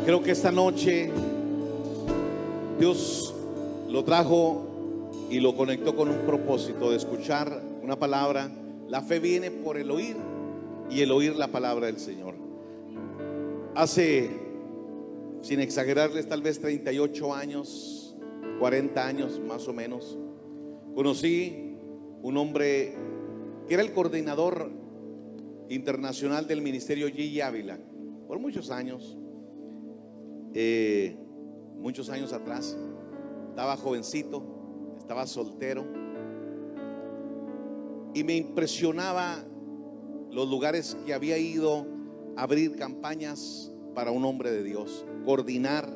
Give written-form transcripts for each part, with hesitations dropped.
Creo que esta noche Dios lo trajo y lo conectó con un propósito de escuchar una palabra. La fe viene por el oír y el oír la palabra del Señor. Hace, sin exagerarles, tal vez 38 años, 40 años más o menos, conocí un hombre que era el coordinador internacional del ministerio Gigi Ávila por muchos años. Muchos años atrás. Estaba jovencito, estaba soltero, y me impresionaba los lugares que había ido a abrir campañas para un hombre de Dios, coordinar.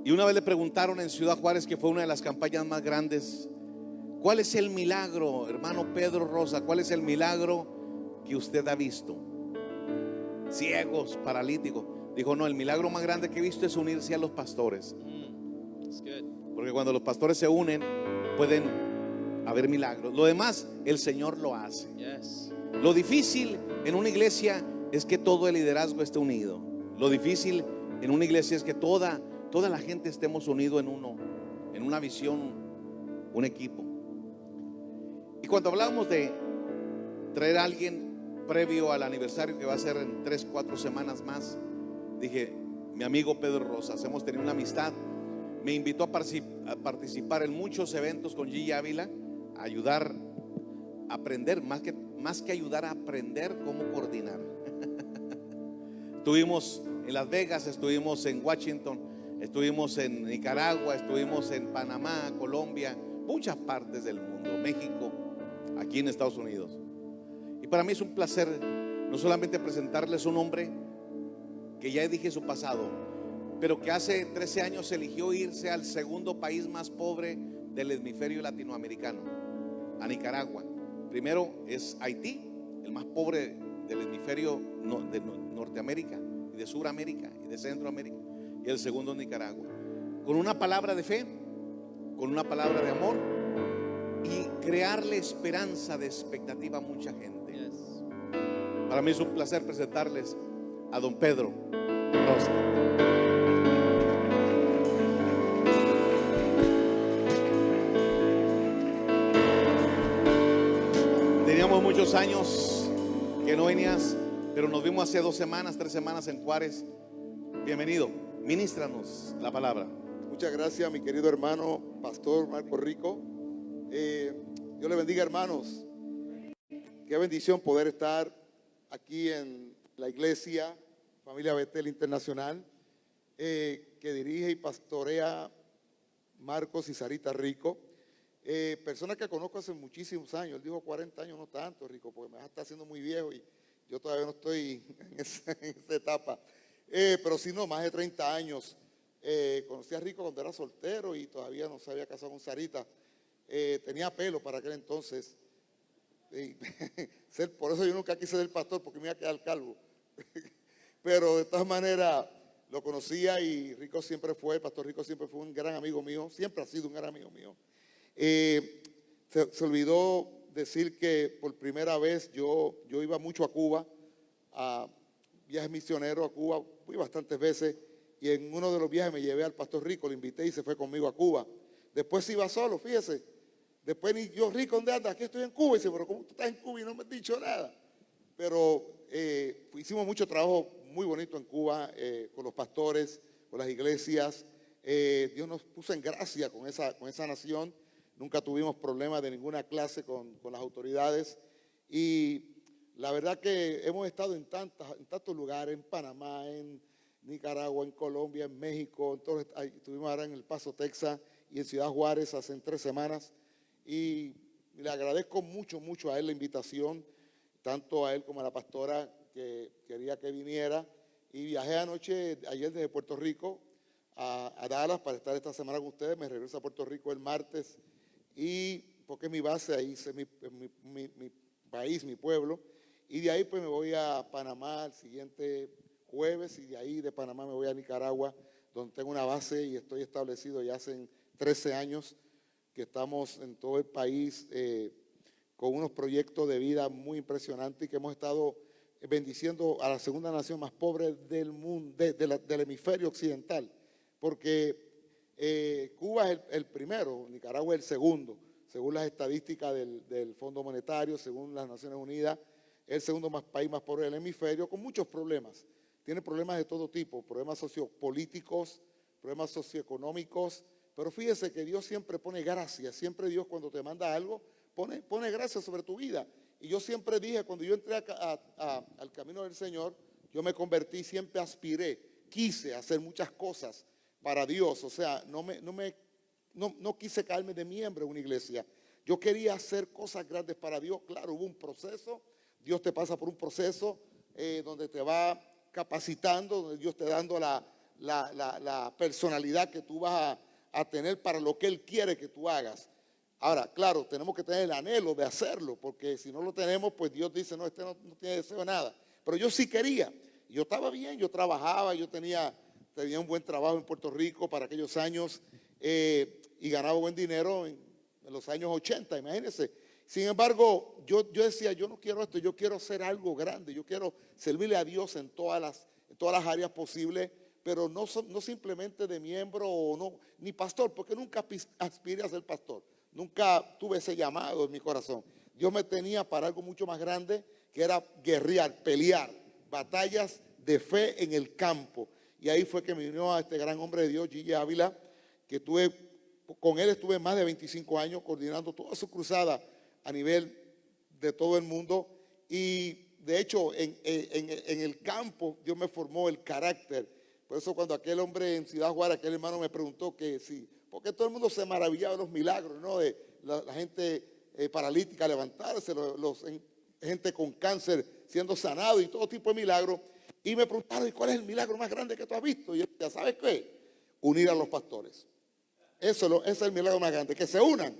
Y una vez le preguntaron en Ciudad Juárez, que fue una de las campañas más grandes: ¿cuál es el milagro, hermano Pedro Rosa? ¿Cuál es el milagro que usted ha visto? Ciegos, paralíticos. Dijo: no, el milagro más grande que he visto es unirse a los pastores. Porque cuando los pastores se unen, pueden haber milagros. Lo demás, el Señor lo hace. Lo difícil en una iglesia es que todo el liderazgo esté unido. Lo difícil en una iglesia es que toda la gente estemos unidos en uno, en una visión, un equipo. Y cuando hablábamos de traer a alguien previo al aniversario, que va a ser en 3-4 semanas más, dije: mi amigo Pedro Rosas. Hemos tenido una amistad. Me invitó a participar en muchos eventos con Gigi Ávila, a ayudar a aprender, más que ayudar, a aprender cómo coordinar. Estuvimos en Las Vegas, estuvimos en Washington, estuvimos en Nicaragua, estuvimos en Panamá, Colombia, muchas partes del mundo, México, aquí en Estados Unidos. Y para mí es un placer no solamente presentarles un hombre que ya dije su pasado, pero que hace 13 años eligió irse al segundo país más pobre del hemisferio latinoamericano, a Nicaragua. Primero es Haití, el más pobre del hemisferio de Norteamérica y de Suramérica y de Centroamérica, y el segundo es Nicaragua. Con una palabra de fe, con una palabra de amor, y crearle esperanza de expectativa a mucha gente. Para mí es un placer presentarles a don Pedro Rosa. Teníamos muchos años que no venías, pero nos vimos hace 2 semanas, 3 semanas en Juárez. Bienvenido, ministranos la palabra. Muchas gracias, mi querido hermano Pastor Marco Rico. Dios le bendiga, hermanos. Qué bendición poder estar aquí en la iglesia Familia Betel Internacional, que dirige y pastorea Marcos y Sarita Rico. Personas que conozco hace muchísimos años. Él dijo 40 años, no tanto, Rico, porque me está haciendo muy viejo y yo todavía no estoy en esa etapa. Pero sí, no, más de 30 años. Conocí a Rico cuando era soltero y todavía no se había casado con Sarita. Tenía pelo para aquel entonces. Por eso yo nunca quise ser pastor, porque me iba a quedar calvo. Pero de todas maneras lo conocía, y Rico siempre fue, el pastor Rico siempre fue un gran amigo mío, siempre ha sido un gran amigo mío. Se olvidó decir que por primera vez yo iba mucho a Cuba, a viajes misioneros a Cuba, fui bastantes veces, y en uno de los viajes me llevé al pastor Rico, lo invité y se fue conmigo a Cuba. Después iba solo, fíjese. Después ni yo: Rico, ¿dónde andas? Aquí estoy en Cuba. Y dice: pero ¿cómo tú estás en Cuba y no me has dicho nada? Pero hicimos mucho trabajo muy bonito en Cuba, con los pastores, con las iglesias. Dios nos puso en gracia con esa nación. Nunca tuvimos problemas de ninguna clase con las autoridades. Y la verdad que hemos estado en tantos lugares, en Panamá, en Nicaragua, en Colombia, en México. Entonces, estuvimos ahora en El Paso, Texas, y en Ciudad Juárez hace 3 semanas. Y le agradezco mucho a él la invitación, tanto a él como a la pastora, que quería que viniera. Y viajé ayer desde Puerto Rico a Dallas para estar esta semana con ustedes. Me regreso a Puerto Rico el martes, y porque es mi base, ahí es mi país, mi pueblo. Y de ahí pues me voy a Panamá el siguiente jueves, y de ahí de Panamá me voy a Nicaragua, donde tengo una base y estoy establecido ya hace 13 años que estamos en todo el país, con unos proyectos de vida muy impresionantes, y que hemos estado bendiciendo a la segunda nación más pobre del mundo, del hemisferio occidental, porque Cuba es el primero, Nicaragua es el segundo, según las estadísticas del Fondo Monetario, según las Naciones Unidas, es el segundo país más pobre del hemisferio, con muchos problemas. Tiene problemas de todo tipo, problemas sociopolíticos, problemas socioeconómicos, pero fíjese que Dios siempre pone gracia, siempre Dios cuando te manda algo, pone gracia sobre tu vida. Y yo siempre dije, cuando yo entré al camino del Señor, yo me convertí, siempre aspiré, quise hacer muchas cosas para Dios, o sea, no quise caerme de miembro en una iglesia. Yo quería hacer cosas grandes para Dios. Claro, hubo un proceso, Dios te pasa por un proceso donde te va capacitando, donde Dios te dando la personalidad que tú vas a tener para lo que Él quiere que tú hagas. Ahora, claro, tenemos que tener el anhelo de hacerlo, porque si no lo tenemos, pues Dios dice, no, este no tiene deseo de nada. Pero yo sí quería. Yo estaba bien, yo trabajaba, yo tenía un buen trabajo en Puerto Rico para aquellos años y ganaba buen dinero en los años 80, imagínense. Sin embargo, yo decía, yo no quiero esto, yo quiero hacer algo grande, yo quiero servirle a Dios en todas las áreas posibles, pero no simplemente de miembro o no, ni pastor, porque nunca aspiré a ser pastor. Nunca tuve ese llamado en mi corazón. Dios me tenía para algo mucho más grande, que era guerrear, pelear, batallas de fe en el campo. Y ahí fue que me unió a este gran hombre de Dios, Gigi Ávila, que con él estuve más de 25 años coordinando toda su cruzada a nivel de todo el mundo. Y de hecho, en el campo, Dios me formó el carácter. Por eso cuando aquel hombre en Ciudad Juárez, aquel hermano me preguntó que sí, porque todo el mundo se maravillaba de los milagros, ¿no? De la gente paralítica levantarse, gente con cáncer siendo sanado y todo tipo de milagros. Y me preguntaron, ¿y cuál es el milagro más grande que tú has visto? Y yo decía, ¿sabes qué? Unir a los pastores. Ese es el milagro más grande, que se unan.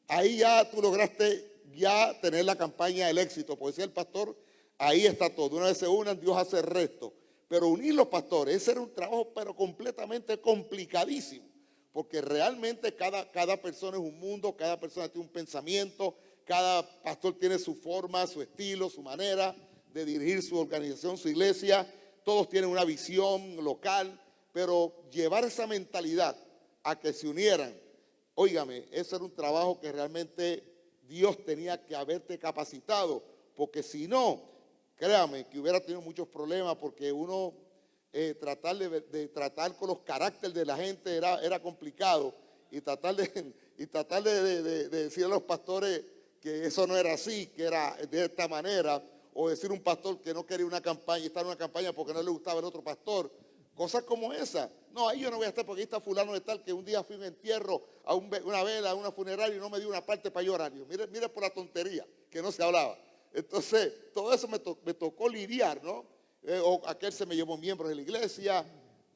Ahí ya tú lograste ya tener la campaña del éxito, porque si el pastor, ahí está todo. Una vez se unan, Dios hace el resto. Pero unir los pastores, ese era un trabajo pero completamente complicadísimo, porque realmente cada persona es un mundo, cada persona tiene un pensamiento, cada pastor tiene su forma, su estilo, su manera de dirigir su organización, su iglesia. Todos tienen una visión local, pero llevar esa mentalidad a que se unieran, óigame, ese era un trabajo que realmente Dios tenía que haberte capacitado, porque si no, créame que hubiera tenido muchos problemas, porque uno tratar de tratar con los caracteres de la gente era complicado, y tratar de decir a los pastores que eso no era así, que era de esta manera, o decir a un pastor que no quería una campaña, estar en una campaña porque no le gustaba el otro pastor, cosas como esa. No, ahí yo no voy a estar porque ahí está fulano de tal, que un día fui a un entierro, a una vela, a una funeraria y no me dio una parte para llorar. Mire por la tontería que no se hablaba. Entonces, todo eso me tocó lidiar, ¿no? O aquel se me llevó miembros de la iglesia.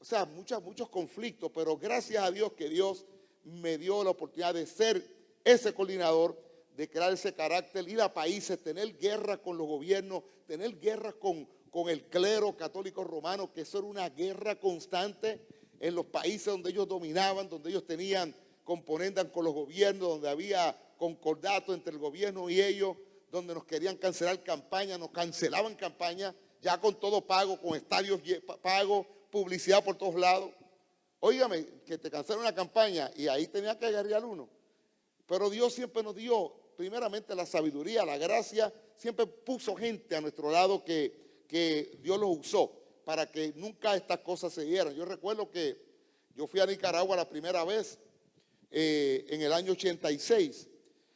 O sea, muchos conflictos, pero gracias a Dios que Dios me dio la oportunidad de ser ese coordinador, de crear ese carácter, ir a países, tener guerra con los gobiernos, tener guerra con el clero católico romano, que eso era una guerra constante en los países donde ellos dominaban, donde ellos tenían componendas con los gobiernos, donde había concordato entre el gobierno y ellos, donde nos querían cancelar campañas, nos cancelaban campañas, ya con todo pago, con estadios pagos, publicidad por todos lados. Óigame, que te cancelaron una campaña y ahí tenía que guerrear uno. Pero Dios siempre nos dio, primeramente, la sabiduría, la gracia, siempre puso gente a nuestro lado que Dios los usó para que nunca estas cosas se dieran. Yo recuerdo que yo fui a Nicaragua la primera vez en el año 86.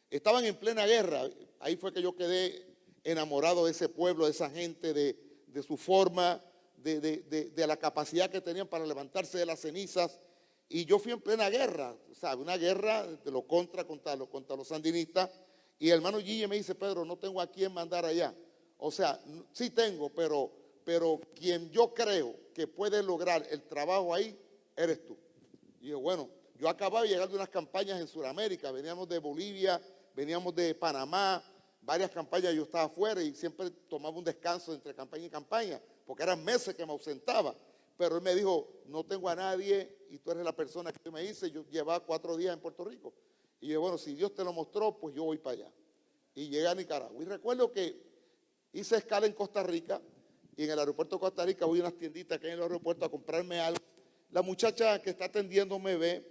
Estaban en plena guerra. Ahí fue que yo quedé enamorado de ese pueblo, de esa gente, de su forma, de la capacidad que tenían para levantarse de las cenizas. Y yo fui en plena guerra, ¿sabe? Una guerra de lo contra los sandinistas. Y el hermano Gigi me dice, Pedro, no tengo a quién mandar allá. O sea, sí tengo, pero quien yo creo que puede lograr el trabajo ahí, eres tú. Y yo, bueno, yo acababa de llegar de unas campañas en Sudamérica, veníamos de Bolivia, veníamos de Panamá, varias campañas, yo estaba afuera y siempre tomaba un descanso entre campaña y campaña, porque eran meses que me ausentaba. Pero él me dijo, no tengo a nadie y tú eres la persona que me dice. Yo llevaba 4 días en Puerto Rico. Y yo, bueno, si Dios te lo mostró, pues yo voy para allá. Y llegué a Nicaragua. Y recuerdo que Hice escala en Costa Rica y en el aeropuerto de Costa Rica voy a unas tienditas que hay en el aeropuerto a comprarme algo. La muchacha que está atendiendo me ve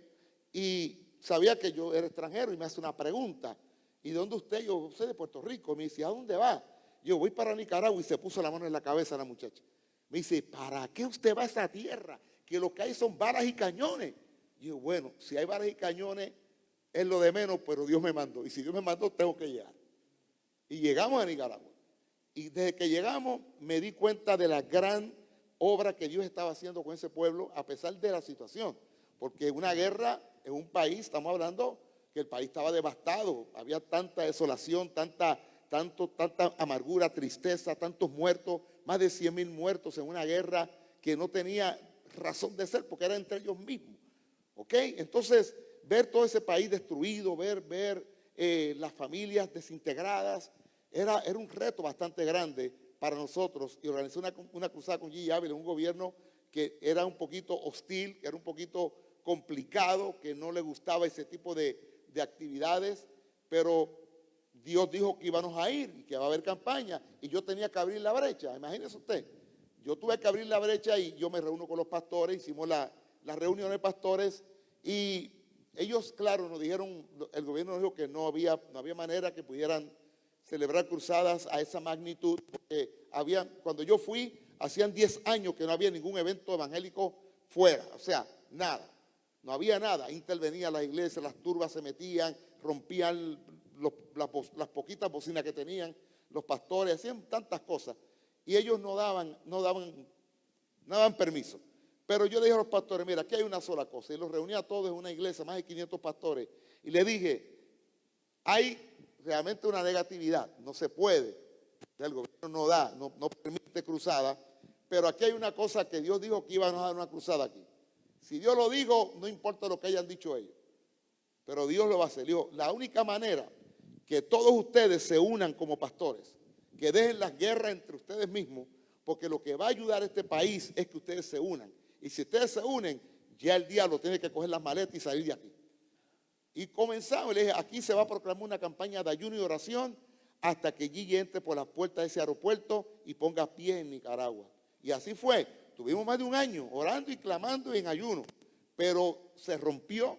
y sabía que yo era extranjero y me hace una pregunta. ¿Y de dónde usted? Yo soy de Puerto Rico. Me dice, ¿a dónde va? Yo voy para Nicaragua y se puso la mano en la cabeza la muchacha. Me dice, ¿para qué usted va a esa tierra? Que lo que hay son balas y cañones. Yo, bueno, si hay balas y cañones es lo de menos, pero Dios me mandó. Y si Dios me mandó, tengo que llegar. Y llegamos a Nicaragua. Y desde que llegamos me di cuenta de la gran obra que Dios estaba haciendo con ese pueblo a pesar de la situación. Porque una guerra en un país, estamos hablando que el país estaba devastado, había tanta desolación, tanta amargura, tristeza, tantos muertos, más de 100,000 muertos en una guerra que no tenía razón de ser porque era entre ellos mismos. ¿Ok? Entonces, ver todo ese país destruido, ver las familias desintegradas, era un reto bastante grande para nosotros y organizé una cruzada con G. Ávila, un gobierno que era un poquito hostil, que era un poquito complicado, que no le gustaba ese tipo de actividades, pero Dios dijo que íbamos a ir y que va a haber campaña y yo tenía que abrir la brecha. Imagínese usted, yo tuve que abrir la brecha y yo me reúno con los pastores, hicimos las reuniones de pastores y ellos, claro, nos dijeron, el gobierno nos dijo que no había manera que pudieran celebrar cruzadas a esa magnitud, porque cuando yo fui, hacían 10 años que no había ningún evento evangélico fuera, o sea, nada, no había nada, intervenía las iglesias, las turbas se metían, rompían las poquitas bocinas que tenían, los pastores, hacían tantas cosas, y ellos no daban permiso. Pero yo le dije a los pastores, mira, aquí hay una sola cosa, y los reuní a todos en una iglesia, más de 500 pastores, y le dije, hay realmente una negatividad, no se puede, el gobierno no permite cruzada, pero aquí hay una cosa que Dios dijo que íbamos a dar una cruzada aquí. Si Dios lo dijo, no importa lo que hayan dicho ellos, pero Dios lo va a hacer. Dijo, la única manera que todos ustedes se unan como pastores, que dejen las guerras entre ustedes mismos, porque lo que va a ayudar a este país es que ustedes se unan. Y si ustedes se unen, ya el diablo tiene que coger las maletas y salir de aquí. Y comenzamos, le dije, aquí se va a proclamar una campaña de ayuno y oración hasta que Gigi entre por las puertas de ese aeropuerto y ponga pie en Nicaragua. Y así fue. Tuvimos más de un año orando y clamando en ayuno, pero se rompió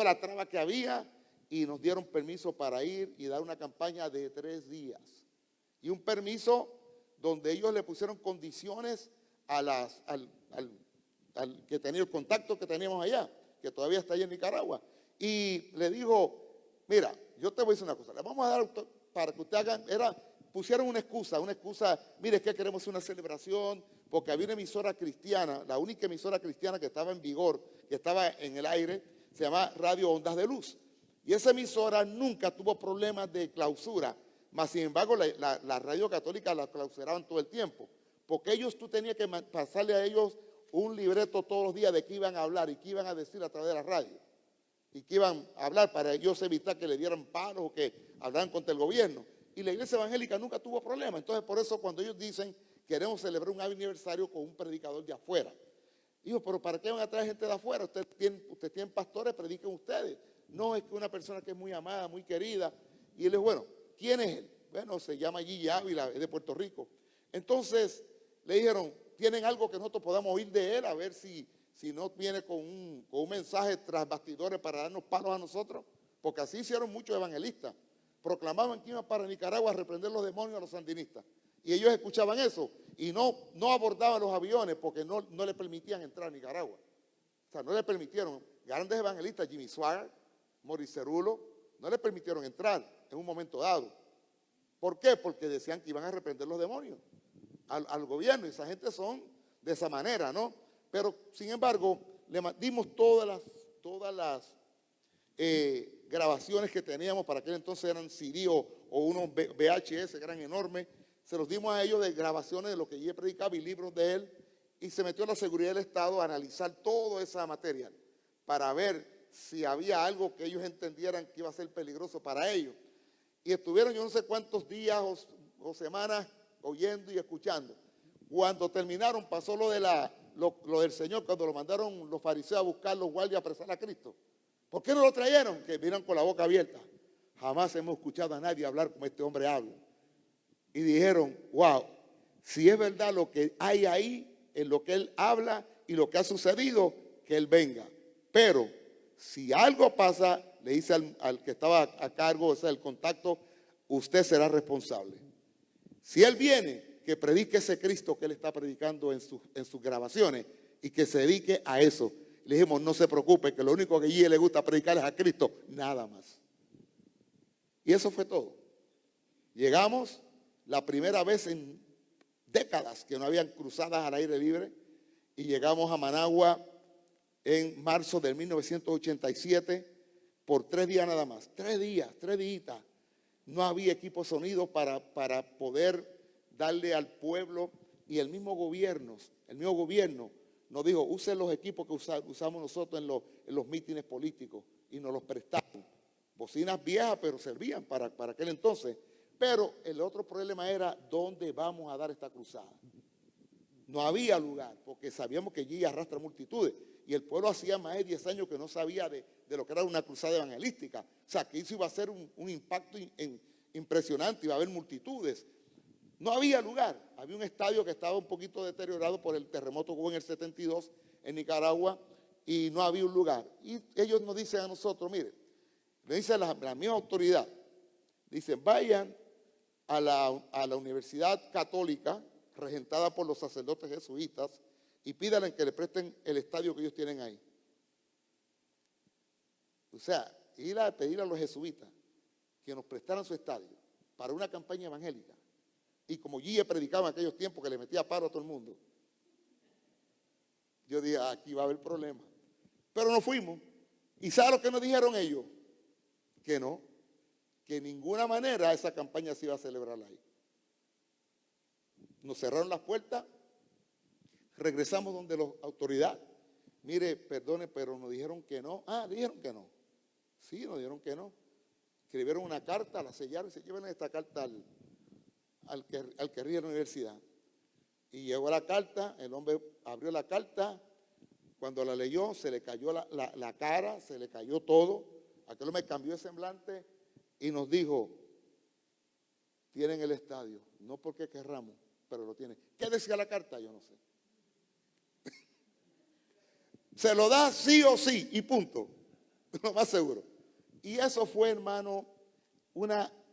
la traba que había y nos dieron permiso para ir y dar una campaña de 3 días. Y un permiso donde ellos le pusieron condiciones al que tenía el contacto que teníamos allá, que todavía está allá en Nicaragua. Y le dijo, mira, yo te voy a decir una cosa, le vamos a dar para que usted hagan, pusieron una excusa, mire, es que queremos hacer una celebración, porque había una emisora cristiana, la única emisora cristiana que estaba en vigor, que estaba en el aire, se llama Radio Ondas de Luz. Y esa emisora nunca tuvo problemas de clausura, mas sin embargo la radio católica la clausuraban todo el tiempo, porque tú tenías que pasarle a ellos un libreto todos los días de qué iban a hablar y qué iban a decir a través de la radio. Y que iban a hablar para ellos evitar que le dieran paros o que hablaran contra el gobierno. Y la iglesia evangélica nunca tuvo problema. Entonces, por eso cuando ellos dicen, queremos celebrar un aniversario con un predicador de afuera. Digo, pero ¿para qué van a traer gente de afuera? Ustedes tienen pastores, prediquen ustedes. No, es que una persona que es muy amada, muy querida. Y él dijo, bueno, ¿quién es él? Bueno, se llama Gigi Ávila, es de Puerto Rico. Entonces, le dijeron, ¿tienen algo que nosotros podamos oír de él? A ver si no viene con un mensaje tras bastidores para darnos palos a nosotros, porque así hicieron muchos evangelistas. Proclamaban que iban para Nicaragua a reprender los demonios a los sandinistas. Y ellos escuchaban eso y no abordaban los aviones porque no le permitían entrar a Nicaragua. O sea, no le permitieron. Grandes evangelistas, Jimmy Swaggart, Maurice Cerulo, no le permitieron entrar en un momento dado. ¿Por qué? Porque decían que iban a reprender los demonios al gobierno. Y esa gente son de esa manera, ¿no? Pero, sin embargo, le dimos todas las grabaciones que teníamos, para aquel entonces eran CD o unos VHS que eran enormes, se los dimos a ellos de grabaciones de lo que yo predicaba y libros de él, y se metió la seguridad del Estado a analizar toda esa material para ver si había algo que ellos entendieran que iba a ser peligroso para ellos. Y estuvieron yo no sé cuántos días o semanas oyendo y escuchando. Cuando terminaron pasó lo del Señor, cuando lo mandaron los fariseos a buscar los guardias a apresar a Cristo. ¿Por qué no lo trajeron? Que miran con la boca abierta. Jamás hemos escuchado a nadie hablar como este hombre habla. y dijeron, wow, si es verdad lo que hay ahí, en lo que él habla y lo que ha sucedido, que él venga. Pero si algo pasa, le dice al que estaba a cargo, o sea, el contacto, usted será responsable. Si él viene, que predique ese Cristo que él está predicando en sus grabaciones y que se dedique a eso. Le dijimos, no se preocupe, que lo único que a Gille le gusta predicar es a Cristo, nada más. Y eso fue todo. Llegamos la primera vez en décadas que no habían cruzadas al aire libre y llegamos a Managua en marzo de 1987 por 3 días nada más. 3 días. No había equipo de sonido para poder darle al pueblo, y el mismo gobierno nos dijo, usen los equipos que usamos nosotros en los mítines políticos, y nos los prestaron. Bocinas viejas, pero servían para aquel entonces. Pero el otro problema era, ¿dónde vamos a dar esta cruzada? No había lugar, porque sabíamos que allí arrastra multitudes, y el pueblo hacía más de 10 años que no sabía de lo que era una cruzada evangelística. O sea, que eso iba a ser un impacto impresionante, iba a haber multitudes. No había lugar. Había un estadio que estaba un poquito deteriorado por el terremoto que hubo en el 72 en Nicaragua, y no había un lugar. Y ellos nos dicen a nosotros, mire, le dicen la misma autoridad, dicen, vayan a la Universidad Católica, regentada por los sacerdotes jesuitas, y pídanle que le presten el estadio que ellos tienen ahí. O sea, ir a pedir a los jesuitas que nos prestaran su estadio para una campaña evangélica. Y como Gille predicaba en aquellos tiempos que le metía paro a todo el mundo, yo dije, aquí va a haber problema. Pero nos fuimos. ¿Y sabe lo que nos dijeron ellos? Que no, que de ninguna manera esa campaña se iba a celebrar ahí. Nos cerraron las puertas, regresamos donde las autoridades. Mire, perdone, pero nos dijeron que no. Dijeron que no. Sí, nos dijeron que no. Escribieron una carta, la sellaron y se llevan esta carta al que rige la universidad. Y llegó la carta, el hombre abrió la carta, cuando la leyó se le cayó la cara, se le cayó todo. Aquel hombre cambió de semblante y nos dijo, tienen el estadio, no porque querramos, pero lo tienen. ¿Qué decía la carta? Yo no sé. Se lo da sí o sí y punto, lo más seguro. Y eso fue, hermano,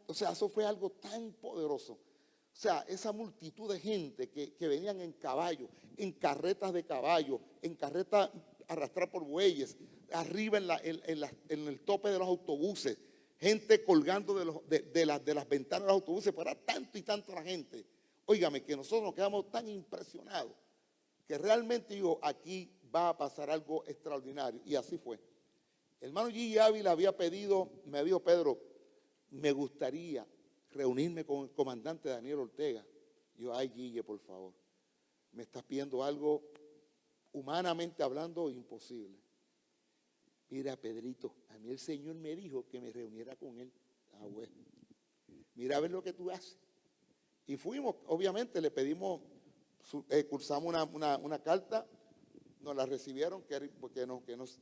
eso fue algo tan poderoso. O sea, esa multitud de gente que venían en caballo, en carretas de caballo, en carretas arrastradas por bueyes, arriba en el tope de los autobuses, gente colgando de las ventanas de los autobuses, pero era tanto y tanto la gente. Óigame, que nosotros nos quedamos tan impresionados que realmente digo, aquí va a pasar algo extraordinario. Y así fue. El hermano Gille Ávila me dijo, Pedro, me gustaría reunirme con el comandante Daniel Ortega. Yo, ay, Gille, por favor, me estás pidiendo algo humanamente hablando imposible. Mira, Pedrito, a mí el Señor me dijo que me reuniera con él. Bueno, mira a ver lo que tú haces. Y fuimos, obviamente, le pedimos, cursamos una carta, nos la recibieron, porque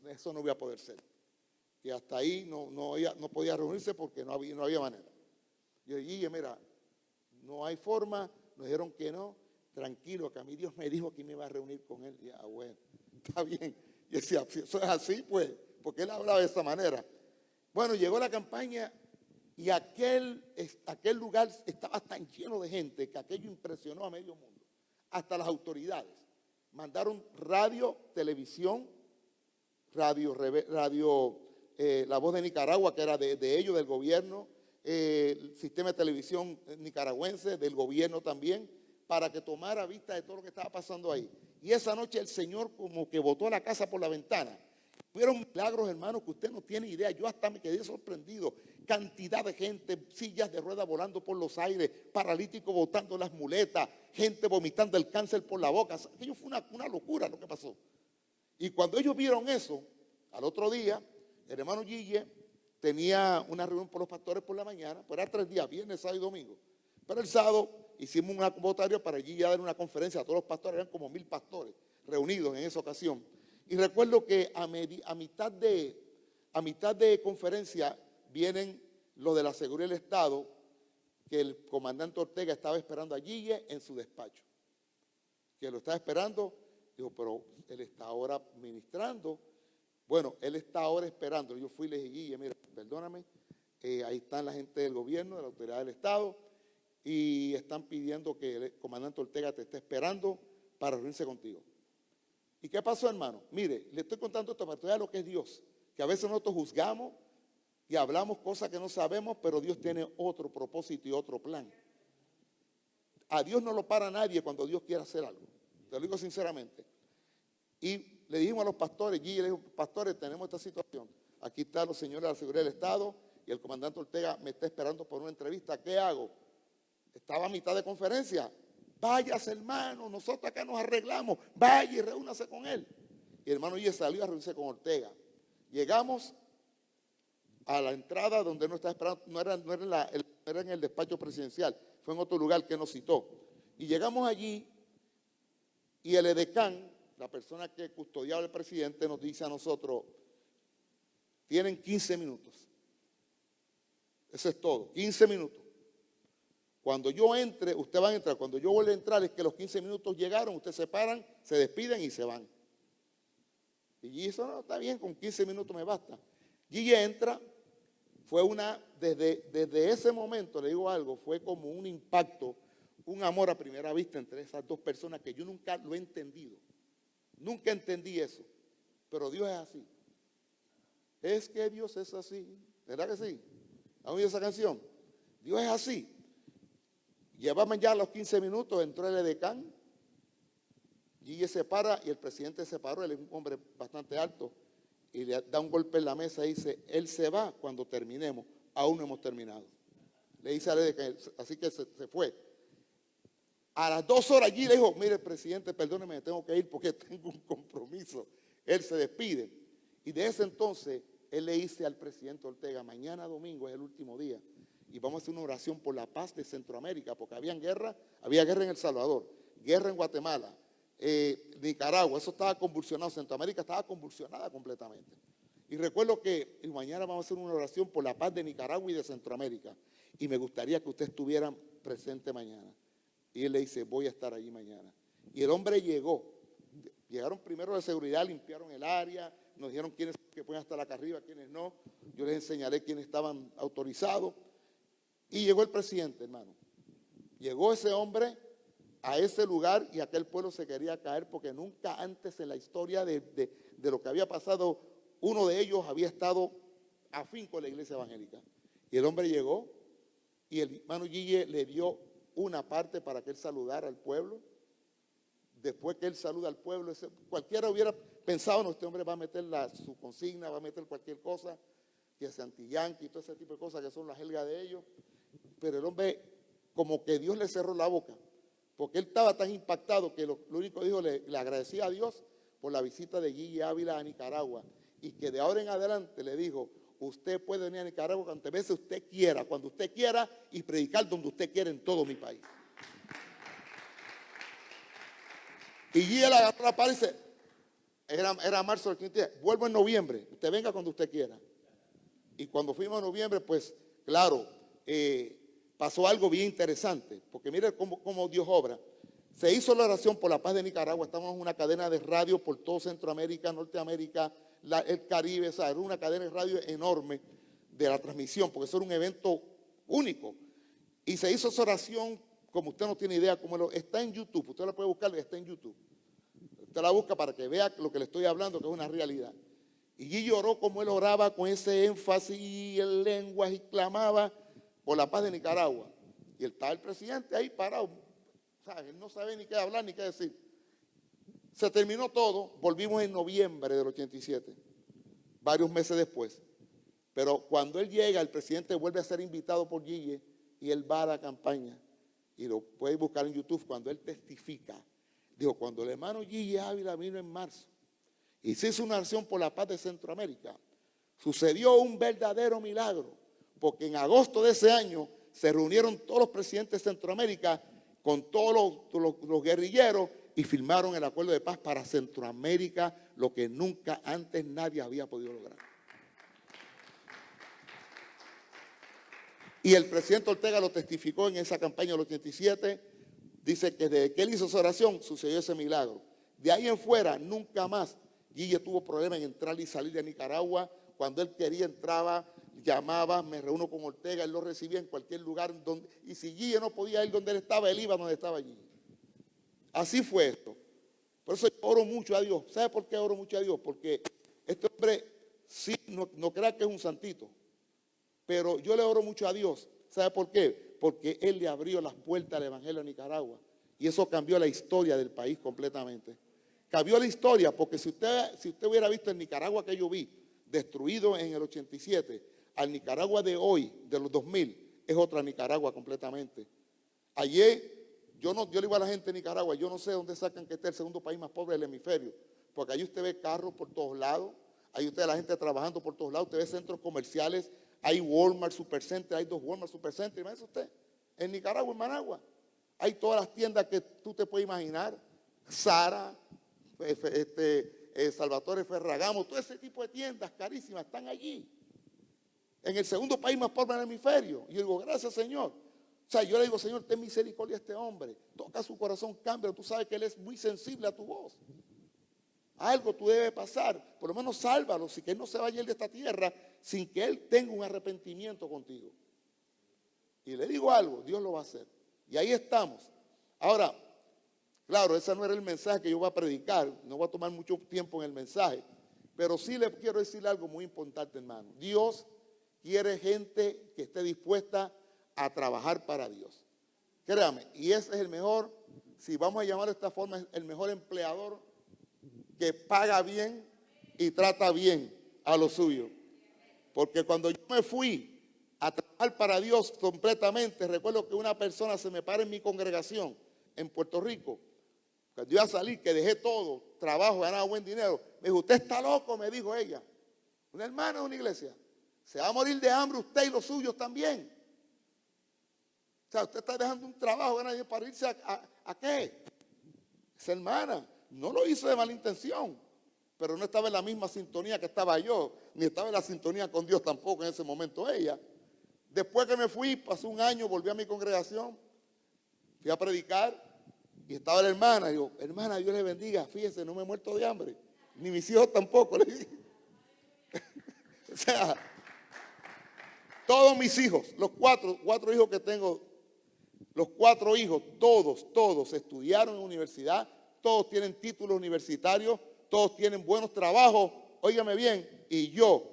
eso no iba a poder ser. Que hasta ahí no podía reunirse porque no había manera. Yo dije, mira, no hay forma, nos dijeron que no, tranquilo, que a mí Dios me dijo que me iba a reunir con él. Y bueno, está bien. Y decía, si eso es así, pues, porque él hablaba de esa manera. Bueno, llegó la campaña y aquel lugar estaba tan lleno de gente que aquello impresionó a medio mundo, hasta las autoridades. Mandaron radio, televisión, La Voz de Nicaragua, que era de ellos, del gobierno, el sistema de televisión nicaragüense, del gobierno también, para que tomara vista de todo lo que estaba pasando ahí. Y esa noche el Señor como que botó la casa por la ventana. Fueron milagros, hermanos, que usted no tiene idea. Yo hasta me quedé sorprendido. Cantidad de gente, sillas de ruedas volando por los aires, paralíticos botando las muletas, gente vomitando el cáncer por la boca. Aquello fue una locura lo que pasó. Y cuando ellos vieron eso, al otro día, el hermano Gille tenía una reunión por los pastores por la mañana, pues era 3 días, viernes, sábado y domingo. Pero el sábado hicimos una convocatoria para allí ya dar una conferencia a todos los pastores, eran como 1000 pastores reunidos en esa ocasión. Y recuerdo que a mitad de conferencia vienen los de la seguridad del Estado, que el comandante Ortega estaba esperando a Guille en su despacho. Que lo estaba esperando. Dijo, pero él está ahora ministrando. Bueno, él está ahora esperando. Yo fui y le dije, Guille, mira, perdóname, ahí están la gente del gobierno, de la autoridad del Estado, y están pidiendo que el comandante Ortega te esté esperando para reunirse contigo. ¿Y qué pasó, hermano? Mire, le estoy contando esto para que vea lo que es Dios, que a veces nosotros juzgamos y hablamos cosas que no sabemos, pero Dios tiene otro propósito y otro plan. A Dios no lo para nadie cuando Dios quiere hacer algo. Te lo digo sinceramente. Y le dijimos a los pastores, Guille le dijo, pastores, tenemos esta situación. Aquí están los señores de la seguridad del Estado y el comandante Ortega me está esperando por una entrevista. ¿Qué hago? Estaba a mitad de conferencia. Váyase, hermano, nosotros acá nos arreglamos. Vaya y reúnase con él. Y el hermano Guille salió a reunirse con Ortega. Llegamos a la entrada donde no estaba esperando, no era en el despacho presidencial, fue en otro lugar que nos citó. Y llegamos allí y el edecán, la persona que custodiaba al presidente, nos dice a nosotros, tienen 15 minutos. Eso es todo, 15 minutos. Cuando yo entre, usted va a entrar. Cuando yo vuelva a entrar es que los 15 minutos llegaron, ustedes se paran, se despiden y se van. Y eso no está bien, con 15 minutos me basta. Guille entra, fue desde ese momento, le digo algo, fue como un impacto, un amor a primera vista entre esas dos personas que yo nunca lo he entendido. Nunca entendí eso, pero Dios es así. Es que Dios es así, ¿verdad que sí? ¿Han oído esa canción? Dios es así. Llevaban ya los 15 minutos, entró el edecán, Guille se para y el presidente se paró, él es un hombre bastante alto, y le da un golpe en la mesa y dice, él se va cuando terminemos, aún no hemos terminado. Le dice al edecán, así que se fue. A las 2 horas Guille le dijo, mire presidente, perdóneme, me tengo que ir porque tengo un compromiso. Él se despide. Y de ese entonces, él le dice al presidente Ortega, mañana domingo es el último día, y vamos a hacer una oración por la paz de Centroamérica, porque había guerra en El Salvador, guerra en Guatemala, Nicaragua, eso estaba convulsionado, Centroamérica estaba convulsionada completamente. Y recuerdo que mañana vamos a hacer una oración por la paz de Nicaragua y de Centroamérica, y me gustaría que usted estuviera presente mañana. Y él le dice, voy a estar allí mañana. Y el hombre llegaron primero de seguridad, limpiaron el área, nos dijeron quiénes que pueden estar acá arriba, quiénes no, yo les enseñaré quiénes estaban autorizados. Y llegó el presidente, hermano. Llegó ese hombre a ese lugar y aquel pueblo se quería caer porque nunca antes en la historia de lo que había pasado, uno de ellos había estado afín con la iglesia evangélica. Y el hombre llegó y el hermano Guille le dio una parte para que él saludara al pueblo. Después que él saluda al pueblo, cualquiera hubiera pensado, no, este hombre va a meter su consigna, va a meter cualquier cosa, que es anti-yanqui y todo ese tipo de cosas que son las jergas de ellos. Pero el hombre, como que Dios le cerró la boca, porque él estaba tan impactado que lo único que dijo, le agradecía a Dios por la visita de Guille Ávila a Nicaragua, y que de ahora en adelante le dijo, usted puede venir a Nicaragua cuantas veces usted quiera, cuando usted quiera, y predicar donde usted quiera en todo mi país. Y Guille le agarró la pala y dice, era marzo del 15, vuelvo en noviembre, usted venga cuando usted quiera. Y cuando fuimos en noviembre, pues claro, pasó algo bien interesante, porque mire cómo Dios obra. Se hizo la oración por la paz de Nicaragua, estamos en una cadena de radio por todo Centroamérica, Norteamérica, el Caribe, o sea, era una cadena de radio enorme de la transmisión, porque eso era un evento único. Y se hizo esa oración, como usted no tiene idea, está en YouTube, usted la puede buscar, está en YouTube. Usted la busca para que vea lo que le estoy hablando, que es una realidad. Y Guille oró como él oraba, con ese énfasis y el lenguaje, y clamaba por la paz de Nicaragua. Y estaba el presidente ahí parado, o sea, él no sabe ni qué hablar ni qué decir. Se terminó todo, volvimos en noviembre del 87, varios meses después. Pero cuando él llega, el presidente vuelve a ser invitado por Guille y él va a la campaña. Y lo puede buscar en YouTube cuando él testifica. Dijo, cuando el hermano Guille Ávila vino en marzo y se hizo una acción por la paz de Centroamérica, sucedió un verdadero milagro, porque en agosto de ese año se reunieron todos los presidentes de Centroamérica con todos los guerrilleros y firmaron el acuerdo de paz para Centroamérica, lo que nunca antes nadie había podido lograr. Y el presidente Ortega lo testificó en esa campaña del 87. Dice que desde que él hizo esa oración sucedió ese milagro. De ahí en fuera, nunca más Guille tuvo problema en entrar y salir de Nicaragua. Cuando él quería, entraba, llamaba, me reúno con Ortega, él lo recibía en cualquier lugar. Y si Guille no podía ir donde él estaba, él iba donde estaba Guille. Así fue esto. Por eso yo oro mucho a Dios. ¿Sabe por qué oro mucho a Dios? Porque este hombre, sí, no crea que es un santito, pero yo le oro mucho a Dios. ¿Sabe por qué? Porque Él le abrió las puertas al Evangelio a Nicaragua. Y eso cambió la historia del país completamente. Cambió la historia porque si usted hubiera visto el Nicaragua que yo vi, destruido en el 87, al Nicaragua de hoy, de los 2000, es otra Nicaragua completamente. Ayer, yo le digo a la gente de Nicaragua, yo no sé dónde sacan que esté el segundo país más pobre del hemisferio, porque ahí usted ve carros por todos lados, ahí usted ve a la gente trabajando por todos lados, usted ve centros comerciales, hay Walmart Supercenter, hay 2 Walmart Supercenter, imagínese usted, en Nicaragua, en Managua, hay todas las tiendas que tú te puedes imaginar, Zara, Salvatore Ferragamo, todo ese tipo de tiendas carísimas están allí, en el segundo país más pobre del hemisferio. Y yo digo, gracias Señor. O sea, yo le digo, Señor, ten misericordia a este hombre, toca su corazón, cambia, tú sabes que él es muy sensible a tu voz. Algo tú debes pasar, por lo menos sálvalo, si que él no se vaya de esta tierra sin que él tenga un arrepentimiento contigo. Y le digo algo, Dios lo va a hacer. Y ahí estamos. Ahora, claro, ese no era el mensaje que yo voy a predicar, no voy a tomar mucho tiempo en el mensaje, pero sí le quiero decir algo muy importante, hermano. Dios quiere gente que esté dispuesta a trabajar para Dios. Créame, y ese es el mejor, si vamos a llamar de esta forma, el mejor empleador que paga bien y trata bien a lo suyo. Porque cuando yo me fui a trabajar para Dios completamente, recuerdo que una persona se me para en mi congregación en Puerto Rico. Cuando iba a salir, que dejé todo, trabajo, ganaba buen dinero, me dijo, usted está loco, me dijo ella. Una hermana de una iglesia. Se va a morir de hambre usted y los suyos también. O sea, usted está dejando un trabajo para irse a ¿qué? Esa hermana no lo hizo de mala intención, pero no estaba en la misma sintonía que estaba yo, ni estaba en la sintonía con Dios tampoco en ese momento ella. Después que me fui, pasó un año, volví a mi congregación, fui a predicar y estaba la hermana. Digo, hermana, Dios le bendiga, fíjese, no me he muerto de hambre, ni mis hijos tampoco, le dije. O sea, todos mis hijos, los cuatro hijos que tengo, los 4 hijos, todos estudiaron en universidad, todos tienen títulos universitarios, todos tienen buenos trabajos, óigame bien, y yo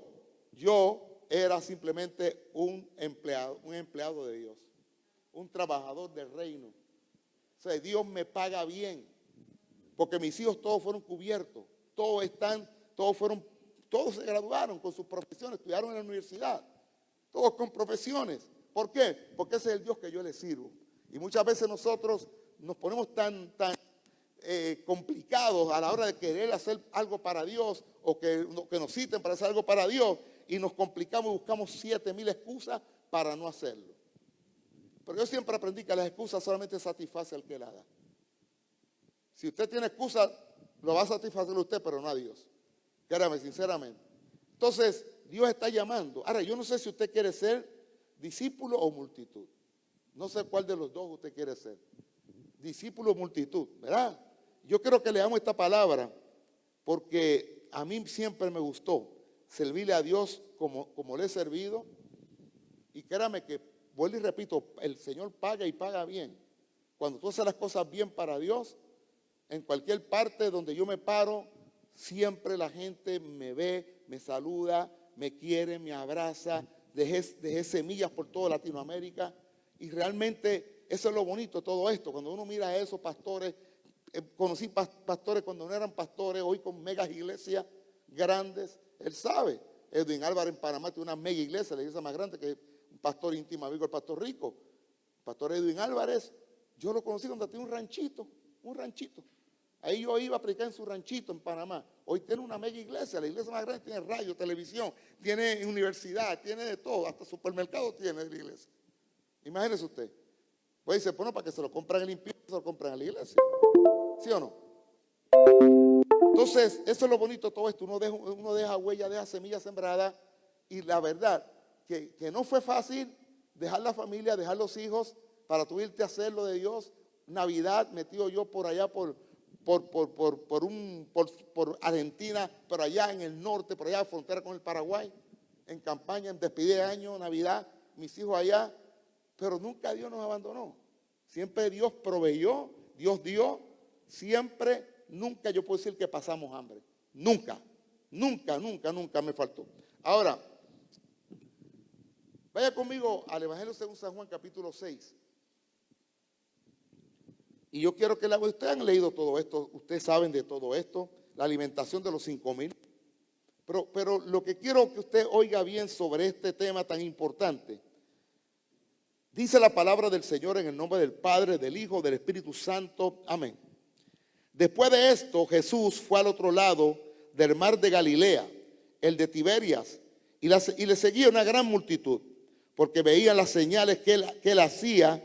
era simplemente un empleado de Dios, un trabajador del reino. O sea, Dios me paga bien, porque mis hijos todos fueron cubiertos, todos se graduaron con sus profesiones, estudiaron en la universidad, todos con profesiones. ¿Por qué? Porque ese es el Dios que yo le sirvo. Y muchas veces nosotros nos ponemos tan complicados a la hora de querer hacer algo para Dios o que nos citen para hacer algo para Dios y nos complicamos y buscamos 7,000 excusas para no hacerlo. Pero yo siempre aprendí que las excusas solamente satisfacen al que la da. Si usted tiene excusas, lo va a satisfacer usted, pero no a Dios. Créame, sinceramente. Entonces, Dios está llamando. Ahora, yo no sé si usted quiere ser discípulo o multitud. No sé cuál de los dos usted quiere ser. Discípulo o multitud, ¿verdad? Yo quiero que leamos esta palabra porque a mí siempre me gustó servirle a Dios como le he servido. Y créame que, vuelvo y repito, el Señor paga y paga bien. Cuando tú haces las cosas bien para Dios, en cualquier parte donde yo me paro, siempre la gente me ve, me saluda, me quiere, me abraza. Dejé semillas por toda Latinoamérica y realmente eso es lo bonito de todo esto. Cuando uno mira a esos pastores, conocí pastores cuando no eran pastores, hoy con megas iglesias grandes, él sabe. Edwin Álvarez en Panamá tiene una mega iglesia, la iglesia más grande que un pastor íntimo amigo del pastor Rico. El pastor Edwin Álvarez, yo lo conocí cuando tenía un ranchito. Ahí yo iba a predicar en su ranchito en Panamá. Hoy tiene una mega iglesia, la iglesia más grande tiene radio, televisión, tiene universidad, tiene de todo, hasta supermercado tiene la iglesia. Imagínese usted. Pues dice, bueno, para que se lo compran el impío, se lo compran a la iglesia. ¿Sí o no? Entonces, eso es lo bonito de todo esto. Uno deja huella, deja semillas sembradas. Y la verdad, que no fue fácil, dejar la familia, dejar los hijos para tú irte a hacer lo de Dios. Navidad metido yo por allá por Argentina, pero allá en el norte, por allá frontera con el Paraguay, en campaña, en despedida de año, Navidad, mis hijos allá, pero nunca Dios nos abandonó. Siempre Dios proveyó, Dios dio, siempre, nunca yo puedo decir que pasamos hambre. Nunca, nunca, nunca, nunca me faltó. Ahora, vaya conmigo al Evangelio según San Juan, capítulo 6. Y yo quiero que ustedes han leído todo esto, ustedes saben de todo esto, la alimentación de los 5,000. Pero lo que quiero que usted oiga bien sobre este tema tan importante, dice la palabra del Señor en el nombre del Padre, del Hijo, del Espíritu Santo. Amén. Después de esto, Jesús fue al otro lado del mar de Galilea, el de Tiberias, y le seguía una gran multitud, porque veían las señales que él hacía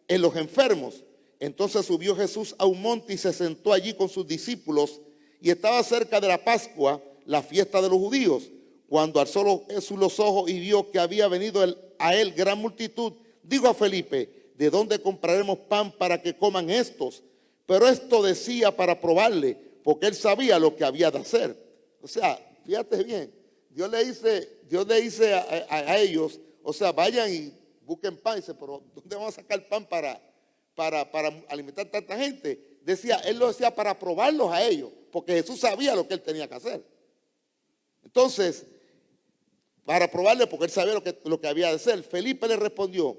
en los enfermos. Entonces subió Jesús a un monte y se sentó allí con sus discípulos, y estaba cerca de la Pascua, la fiesta de los judíos. Cuando alzó Jesús los ojos y vio que había venido a él gran multitud, dijo a Felipe: ¿de dónde compraremos pan para que coman estos? Pero esto decía para probarle, porque él sabía lo que había de hacer. O sea, fíjate bien, Dios le dice a ellos, o sea, vayan y busquen pan. Y dice, pero ¿dónde vamos a sacar pan para alimentar tanta gente? Él lo decía para probarlos a ellos, porque Jesús sabía lo que él tenía que hacer. Entonces, para probarle, porque él sabía lo que había de hacer, Felipe le respondió: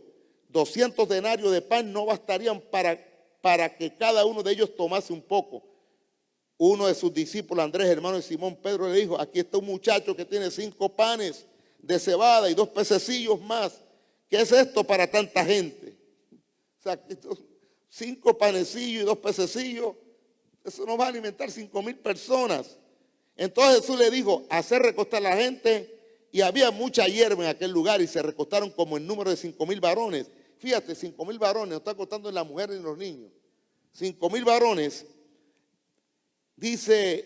200 denarios de pan no bastarían para que cada uno de ellos tomase un poco. Uno de sus discípulos, Andrés, hermano de Simón Pedro, le dijo: aquí está un muchacho que tiene 5 panes de cebada y 2 pececillos más. ¿Qué es esto para tanta gente? O sea, 5 panecillos y 2 pececillos, eso no va a alimentar 5,000 personas. Entonces Jesús le dijo: hacer recostar a la gente. Y había mucha hierba en aquel lugar y se recostaron como el número de 5,000 varones. Fíjate, 5,000 varones, no está contando en las mujeres ni los niños. 5,000 varones. Dice,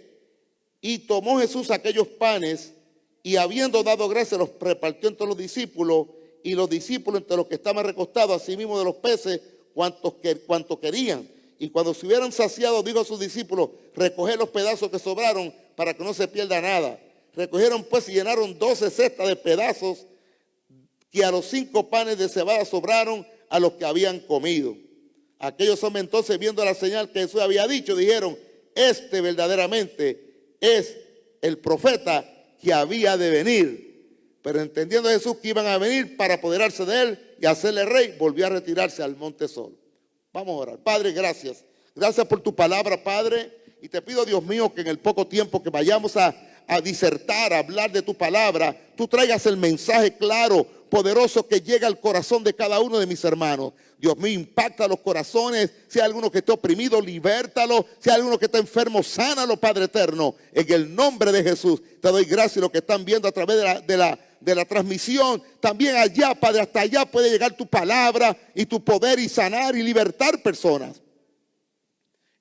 y tomó Jesús aquellos panes y habiendo dado gracias los repartió entre los discípulos, y los discípulos entre los que estaban recostados, asimismo de los peces, cuanto querían. Y cuando se hubieran saciado, dijo a sus discípulos: recoged los pedazos que sobraron para que no se pierda nada. Recogieron pues y llenaron 12 cestas de pedazos que a los 5 panes de cebada sobraron a los que habían comido. Aquellos hombres entonces, viendo la señal que Jesús había dicho, dijeron: este verdaderamente es el profeta que había de venir. Pero entendiendo Jesús que iban a venir para apoderarse de él y hacerle rey, volvió a retirarse al monte solo. Vamos a orar. Padre, gracias. Gracias por tu palabra, Padre. Y te pido, Dios mío, que en el poco tiempo que vayamos a disertar, a hablar de tu palabra, tú traigas el mensaje claro, poderoso, que llega al corazón de cada uno de mis hermanos. Dios mío, impacta los corazones. Si hay alguno que esté oprimido, libértalo. Si hay alguno que está enfermo, sánalo, Padre eterno. En el nombre de Jesús te doy gracias. Lo que están viendo a través de la transmisión, también allá, Padre, hasta allá puede llegar tu palabra y tu poder, y sanar y libertar personas.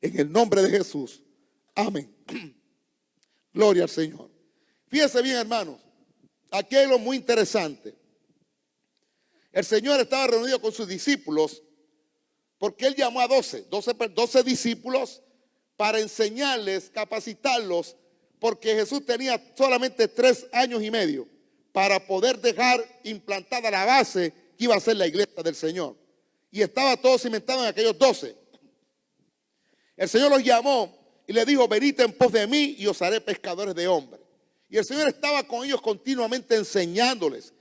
En el nombre de Jesús. Amén. Gloria al Señor. Fíjense bien, hermanos, aquí hay algo muy interesante. El Señor estaba reunido con sus discípulos porque Él llamó a 12 discípulos para enseñarles, capacitarlos, porque Jesús tenía solamente 3 años y medio para poder dejar implantada la base que iba a ser la iglesia del Señor. Y estaba todo cimentado en aquellos 12. El Señor los llamó y le dijo: venid en pos de mí y os haré pescadores de hombres. Y el Señor estaba con ellos continuamente enseñándoles,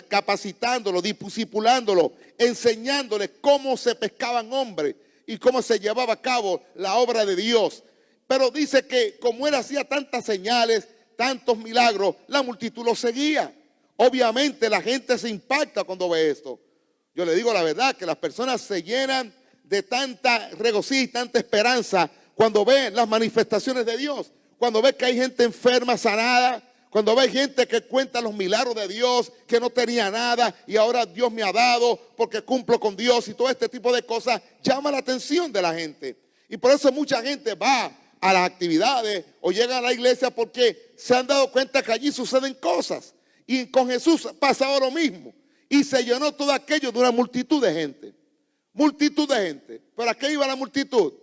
capacitándolos, discipulándolos, enseñándoles cómo se pescaban hombres y cómo se llevaba a cabo la obra de Dios. Pero dice que como Él hacía tantas señales, tantos milagros, la multitud lo seguía. Obviamente la gente se impacta cuando ve esto. Yo le digo la verdad, que las personas se llenan de tanta regocijo y tanta esperanza cuando ven las manifestaciones de Dios, cuando ve que hay gente enferma sanada, cuando ve gente que cuenta los milagros de Dios, que no tenía nada y ahora Dios me ha dado porque cumplo con Dios, y todo este tipo de cosas llama la atención de la gente. Y por eso mucha gente va a las actividades o llega a la iglesia porque se han dado cuenta que allí suceden cosas. Y con Jesús pasaba lo mismo. y se llenó todo aquello de una multitud de gente. Multitud de gente. ¿Pero a qué iba la multitud?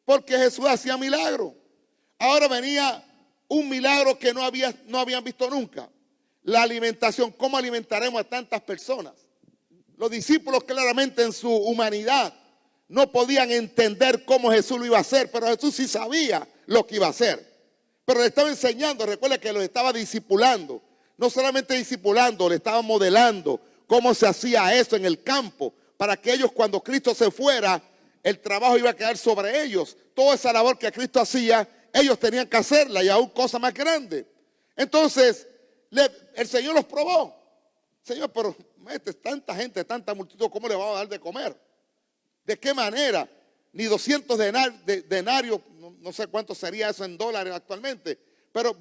Porque Jesús hacía milagros. Ahora venía un milagro que no habían visto nunca. La alimentación. ¿Cómo alimentaremos a tantas personas? Los discípulos claramente en su humanidad no podían entender cómo Jesús lo iba a hacer, pero Jesús sí sabía lo que iba a hacer. Pero le estaba enseñando, recuerda que lo estaba discipulando. No solamente discipulando, le estaba modelando cómo se hacía eso en el campo, para que ellos, cuando Cristo se fuera, el trabajo iba a quedar sobre ellos. Toda esa labor que Cristo hacía, ellos tenían que hacerla, y aún cosa más grande. Entonces, el Señor los probó. Señor, pero tanta gente, tanta multitud, ¿cómo le vamos a dar de comer? ¿De qué manera? Ni 200 denarios, no sé cuánto sería eso en dólares actualmente, pero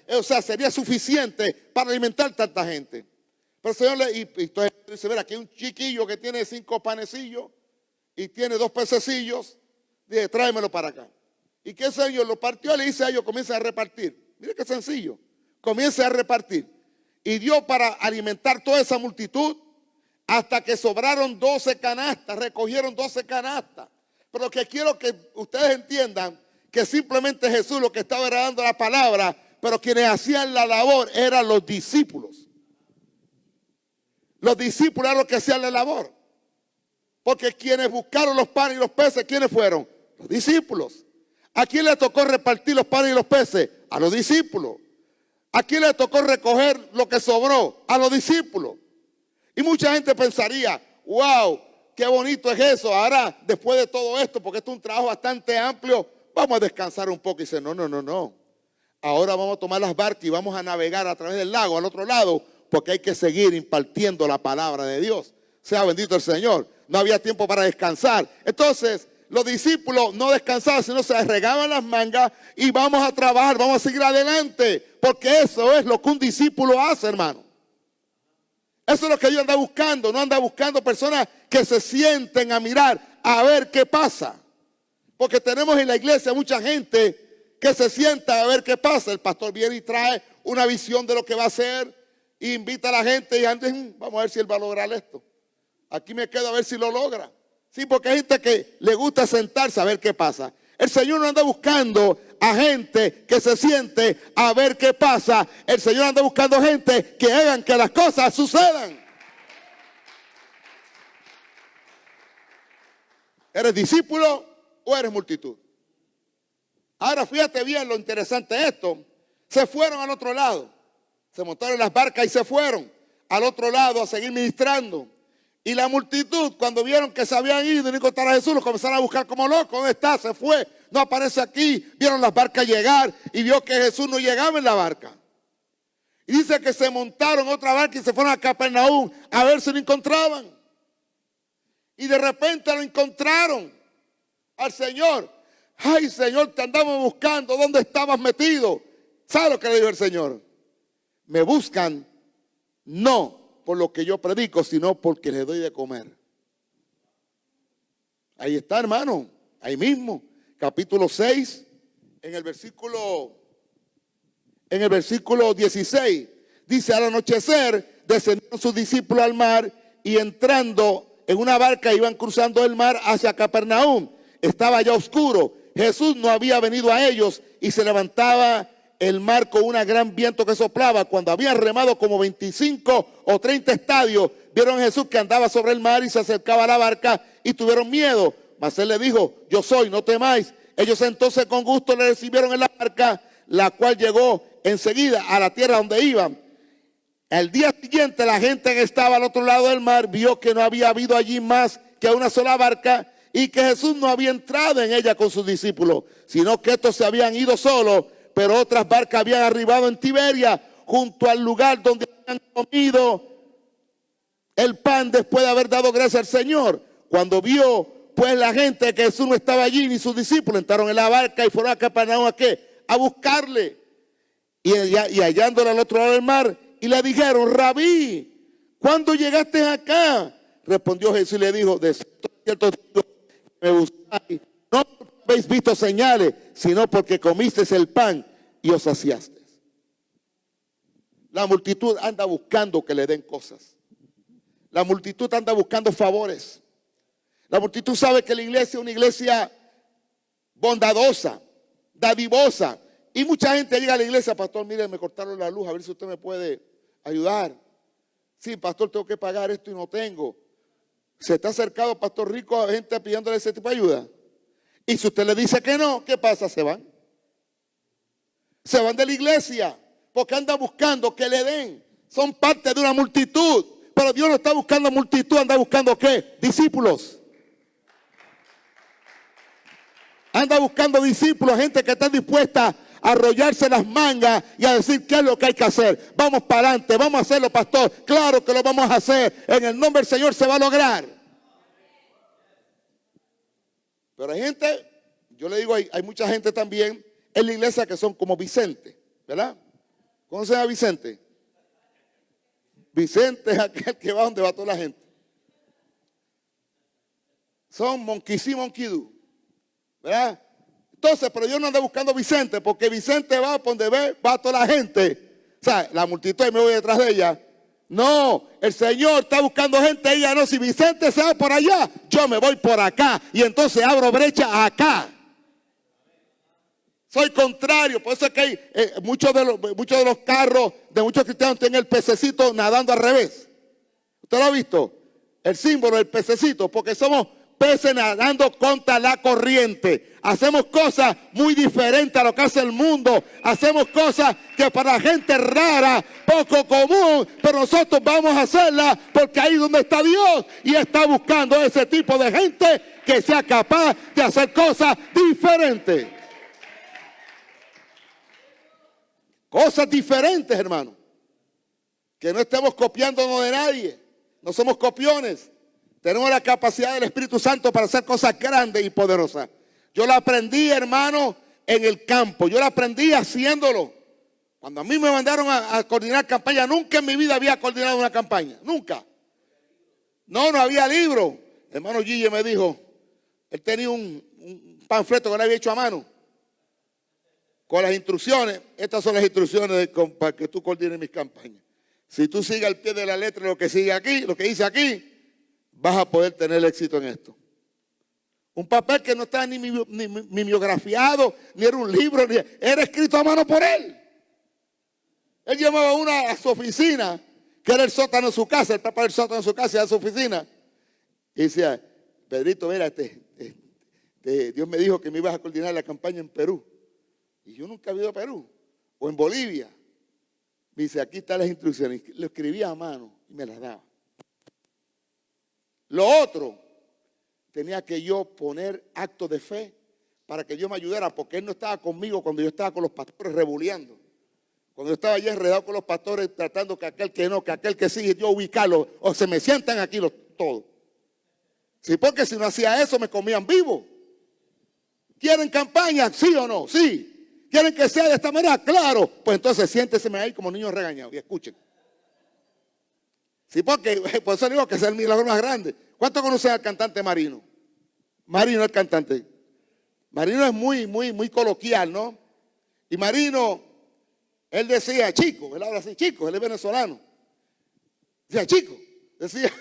o sea, sería suficiente para alimentar tanta gente. Pero el Señor entonces dice, mira, aquí hay un chiquillo que tiene 5 panecillos y tiene 2 pececillos, dice, tráemelo para acá. ¿Y qué Señor? Lo partió y le dice a ellos, comiencen a repartir. Mire qué sencillo, comiencen a repartir. Y dio para alimentar toda esa multitud hasta que sobraron 12 canastas, recogieron 12 canastas. Pero lo que quiero que ustedes entiendan, que simplemente Jesús lo que estaba era dando la palabra, pero quienes hacían la labor eran los discípulos. Los discípulos eran los que hacían la labor. Porque quienes buscaron los panes y los peces, ¿quiénes fueron? Los discípulos. ¿A quién le tocó repartir los panes y los peces? A los discípulos. ¿A quién le tocó recoger lo que sobró? A los discípulos. Y mucha gente pensaría, wow, qué bonito es eso. Ahora, después de todo esto, porque esto es un trabajo bastante amplio, vamos a descansar un poco. Y dice, no. Ahora vamos a tomar las barcas y vamos a navegar a través del lago al otro lado, porque hay que seguir impartiendo la palabra de Dios. Sea bendito el Señor. No había tiempo para descansar. Entonces, los discípulos no descansaban, sino se regaban las mangas y vamos a trabajar, vamos a seguir adelante. Porque eso es lo que un discípulo hace, hermano. Eso es lo que Dios anda buscando. No anda buscando personas que se sienten a mirar, a ver qué pasa. Porque tenemos en la iglesia mucha gente que se sienta a ver qué pasa. El pastor viene y trae una visión de lo que va a hacer, e invita a la gente y anden, vamos a ver si él va a lograr esto. Aquí me quedo a ver si lo logra. Sí, porque hay gente que le gusta sentarse a ver qué pasa. El Señor no anda buscando a gente que se siente a ver qué pasa. El Señor anda buscando gente que hagan que las cosas sucedan. ¿Eres discípulo o eres multitud? Ahora fíjate bien lo interesante de esto. Se fueron al otro lado. Se montaron en las barcas y se fueron al otro lado a seguir ministrando. Y la multitud, cuando vieron que se habían ido y no encontraron a Jesús, lo comenzaron a buscar como locos. ¿Dónde está? Se fue. No aparece aquí. Vieron las barcas llegar y vio que Jesús no llegaba en la barca. Y dice que se montaron otra barca y se fueron a Capernaum a ver si lo encontraban. Y de repente lo encontraron al Señor. Ay, Señor, te andamos buscando. ¿Dónde estabas metido? ¿Sabe lo que le dijo el Señor? Me buscan no por lo que yo predico, sino porque les doy de comer. Ahí está, hermano, ahí mismo, capítulo 6, en el versículo 16, dice, al anochecer descendieron sus discípulos al mar y entrando en una barca iban cruzando el mar hacia Capernaum. Estaba ya oscuro, Jesús no había venido a ellos y se levantaba el mar con un gran viento que soplaba. Cuando habían remado como 25 o 30 estadios, vieron a Jesús que andaba sobre el mar y se acercaba a la barca y tuvieron miedo. Mas él le dijo, yo soy, no temáis. Ellos entonces con gusto le recibieron en la barca, la cual llegó enseguida a la tierra donde iban. Al día siguiente la gente que estaba al otro lado del mar vio que no había habido allí más que una sola barca y que Jesús no había entrado en ella con sus discípulos, sino que estos se habían ido solos. Pero otras barcas habían arribado en Tiberia, junto al lugar donde habían comido el pan después de haber dado gracias al Señor. Cuando vio pues la gente que Jesús no estaba allí ni sus discípulos, entraron en la barca y fueron a Capernaum, ¿a qué? A buscarle. Y hallándolo al otro lado del mar, y le dijeron, Rabí, ¿cuándo llegaste acá? Respondió Jesús y le dijo, de cierto me buscáis, no habéis visto señales, sino porque comisteis el pan y os saciasteis. La multitud anda buscando que le den cosas. La multitud anda buscando favores. La multitud sabe que la iglesia es una iglesia bondadosa, dadivosa. Y mucha gente llega a la iglesia: pastor, mire, me cortaron la luz, a ver si usted me puede ayudar. Sí, pastor, tengo que pagar esto y no tengo. ¿Se está acercado pastor Rico a gente pidiéndole ese tipo de ayuda? Y si usted le dice que no, ¿qué pasa? Se van. Se van de la iglesia porque anda buscando que le den. Son parte de una multitud. Pero Dios no está buscando multitud, anda buscando ¿qué? Discípulos. Anda buscando discípulos, gente que está dispuesta a arrollarse las mangas y a decir qué es lo que hay que hacer. Vamos para adelante, vamos a hacerlo, pastor. Claro que lo vamos a hacer. En el nombre del Señor se va a lograr. Pero hay gente, yo le digo, hay mucha gente también en la iglesia que son como Vicente, ¿verdad? ¿Conocen a Vicente? Vicente es aquel que va donde va toda la gente. Son monkey see, monkey do, ¿verdad? Entonces, pero yo no ando buscando a Vicente, porque Vicente va por donde va toda la gente. O sea, la multitud y me voy detrás de ella. No, el Señor está buscando gente, ella no. Si Vicente se va por allá, yo me voy por acá. Y entonces abro brecha acá. Soy contrario, por eso es que hay muchos de los carros de muchos cristianos tienen el pececito nadando al revés. ¿Usted lo ha visto? El símbolo del pececito, porque somos peces nadando contra la corriente. Hacemos cosas muy diferentes a lo que hace el mundo. Hacemos cosas que para la gente es rara, poco común, pero nosotros vamos a hacerlas porque ahí es donde está Dios y está buscando ese tipo de gente que sea capaz de hacer cosas diferentes. Cosas diferentes, hermano. Que no estemos copiándonos de nadie. No somos copiones. Tenemos la capacidad del Espíritu Santo para hacer cosas grandes y poderosas. Yo la aprendí, hermano, en el campo. Yo la aprendí haciéndolo. Cuando a mí me mandaron a coordinar campaña, nunca en mi vida había coordinado una campaña. Nunca. No había libro. Hermano Gille me dijo, él tenía un panfleto que le había hecho a mano. Con las instrucciones, estas son las instrucciones para que tú coordines mis campañas. Si tú sigues al pie de la letra lo que sigue aquí, lo que dice aquí, vas a poder tener éxito en esto. Un papel que no está ni mimeografiado, ni era un libro, ni era escrito a mano por él. Él llevaba una a su oficina, que era el sótano de su casa, el papá del sótano de su casa, a su oficina. Y decía, Pedrito, mira, Dios me dijo que me ibas a coordinar la campaña en Perú. Y yo nunca había ido a Perú, o en Bolivia. Me dice, aquí están las instrucciones. Lo escribía a mano y me las daba. Lo otro, tenía que yo poner actos de fe para que Dios me ayudara, porque Él no estaba conmigo cuando yo estaba con los pastores rebuleando. Cuando yo estaba allí enredado con los pastores, tratando que aquel que no, que aquel que sí, yo ubicarlo, o se me sientan aquí todos. Sí, porque si no hacía eso, me comían vivo. ¿Quieren campaña? ¿Sí o no? Sí. ¿Quieren que sea de esta manera? Claro. Pues entonces siénteseme ahí como niños regañados y escuchen. Sí, porque por eso digo que es el milagro más grande. ¿Cuántos conocen al cantante Marino? Marino, el cantante. Marino es muy coloquial, ¿no? Y Marino, él decía, chico, él habla así, chico, él es venezolano. Decía, chico, decía,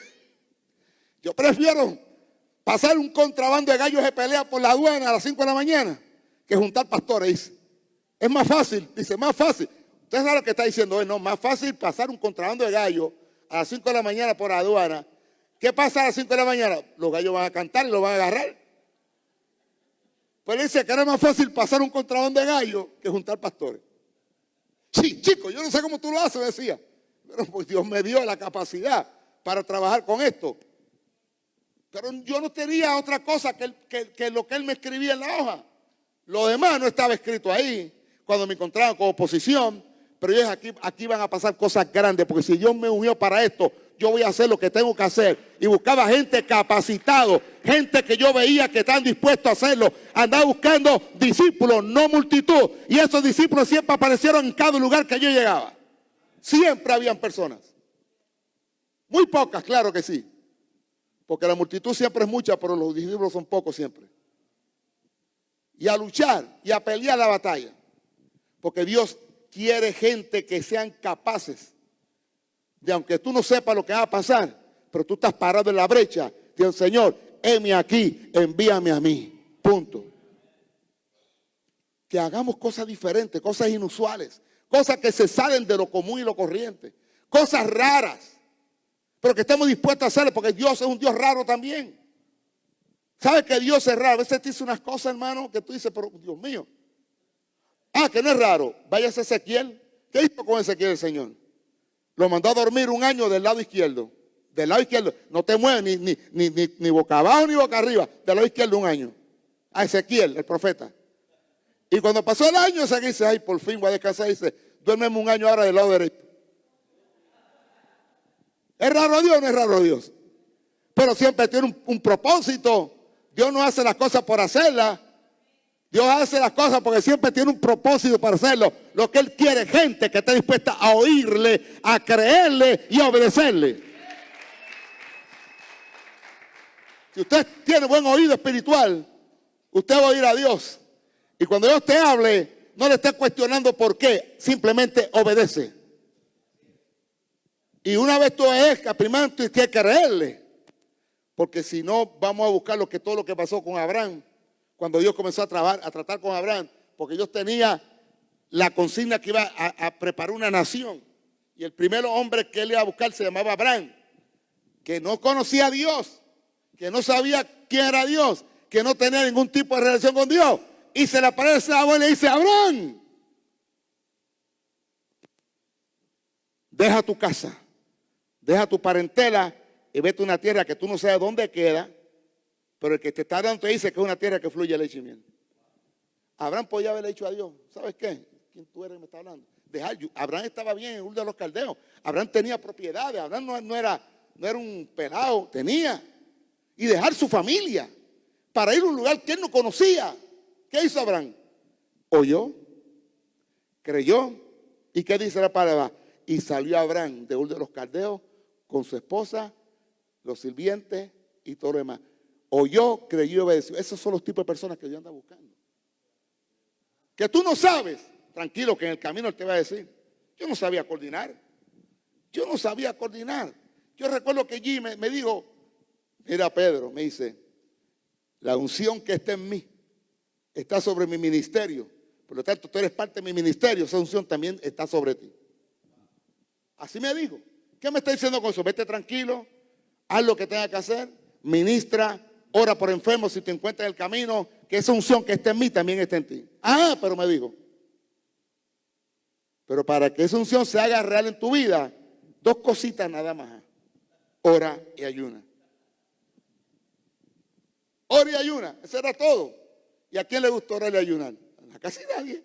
yo prefiero pasar un contrabando de gallos de pelea por la aduana a las 5 de la mañana que juntar pastores, dice. Es más fácil, dice, más fácil. Usted sabe lo que está diciendo él, no, más fácil pasar un contrabando de gallos a las 5 de la mañana por la aduana. ¿Qué pasa a las 5 de la mañana? Los gallos van a cantar y los van a agarrar. Pues él dice que era más fácil pasar un contrabando de gallos que juntar pastores. Sí, chico, yo no sé cómo tú lo haces, decía. Pero pues Dios me dio la capacidad para trabajar con esto. Pero yo no tenía otra cosa que lo que él me escribía en la hoja. Lo demás no estaba escrito ahí. Cuando me encontraban con oposición, pero yo dije, aquí van a pasar cosas grandes, porque si Dios me unió para esto, yo voy a hacer lo que tengo que hacer. Y buscaba gente capacitado, gente que yo veía que están dispuestos a hacerlo. Andaba buscando discípulos, no multitud. Y esos discípulos siempre aparecieron en cada lugar que yo llegaba. Siempre habían personas. Muy pocas, claro que sí. Porque la multitud siempre es mucha, pero los discípulos son pocos siempre. Y a luchar y a pelear la batalla. Porque Dios quiere gente que sean capaces de, aunque tú no sepas lo que va a pasar, pero tú estás parado en la brecha. Dios, Señor, heme aquí, envíame a mí. Punto. Que hagamos cosas diferentes, cosas inusuales, cosas que se salen de lo común y lo corriente, cosas raras, pero que estemos dispuestos a hacerlo, porque Dios es un Dios raro también. ¿Sabes que Dios es raro? A veces te dice unas cosas, hermano, que tú dices, pero Dios mío. Que no es raro. Váyase a Ezequiel. ¿Qué hizo con Ezequiel el Señor? Lo mandó a dormir un año del lado izquierdo. Del lado izquierdo. No te mueves ni boca abajo ni boca arriba. Del lado izquierdo un año. A Ezequiel, el profeta. Y cuando pasó el año, Ezequiel dice, ay, por fin voy a descansar. Dice, duérmeme un año ahora del lado derecho. ¿Es raro Dios o no es raro Dios? Pero siempre tiene un propósito. Dios no hace las cosas por hacerlas. Dios hace las cosas porque siempre tiene un propósito para hacerlo. Lo que Él quiere, gente que esté dispuesta a oírle, a creerle y a obedecerle. Si usted tiene buen oído espiritual, usted va a oír a Dios. Y cuando Dios te hable, no le esté cuestionando por qué, simplemente obedece. Y una vez tú obedezcas, primero tú tienes que creerle. Porque si no, vamos a buscar todo lo que pasó con Abraham. Cuando Dios comenzó a tratar con Abraham. Porque Dios tenía la consigna que iba a preparar una nación. Y el primer hombre que él iba a buscar se llamaba Abraham. Que no conocía a Dios. Que no sabía quién era Dios. Que no tenía ningún tipo de relación con Dios. Y se le aparece a Abraham y le dice, Abraham, deja tu casa. Deja tu parentela y vete a una tierra que tú no sabes dónde queda, pero el que te está dando te dice que es una tierra que fluye leche y miel. Abraham podía haberle dicho a Dios, ¿sabes qué? ¿Quién tú eres que me está hablando? Abraham estaba bien en Ur de los Caldeos. Abraham tenía propiedades. Abraham no era un pelado, tenía. Y dejar su familia para ir a un lugar que él no conocía. ¿Qué hizo Abraham? Oyó, creyó. ¿Y qué dice la palabra? Y salió Abraham de Ur de los Caldeos con su esposa, los sirvientes y todo lo demás. Oyó, creyó y obedeció. Esos son los tipos de personas que Dios anda buscando. Que tú no sabes, tranquilo, que en el camino Él te va a decir. Yo no sabía coordinar. Yo recuerdo que allí me dijo, mira Pedro, me dice, la unción que está en mí está sobre mi ministerio. Por lo tanto, tú eres parte de mi ministerio. Esa unción también está sobre ti. Así me dijo. ¿Qué me está diciendo con eso? Vete tranquilo, haz lo que tengas que hacer, ministra, ora por enfermos si te encuentras en el camino, que esa unción que está en mí también está en ti. Pero me dijo, pero para que esa unción se haga real en tu vida, dos cositas nada más: ora y ayuna. Ora y ayuna, eso era todo. ¿Y a quién le gustó orar y ayunar? A casi nadie.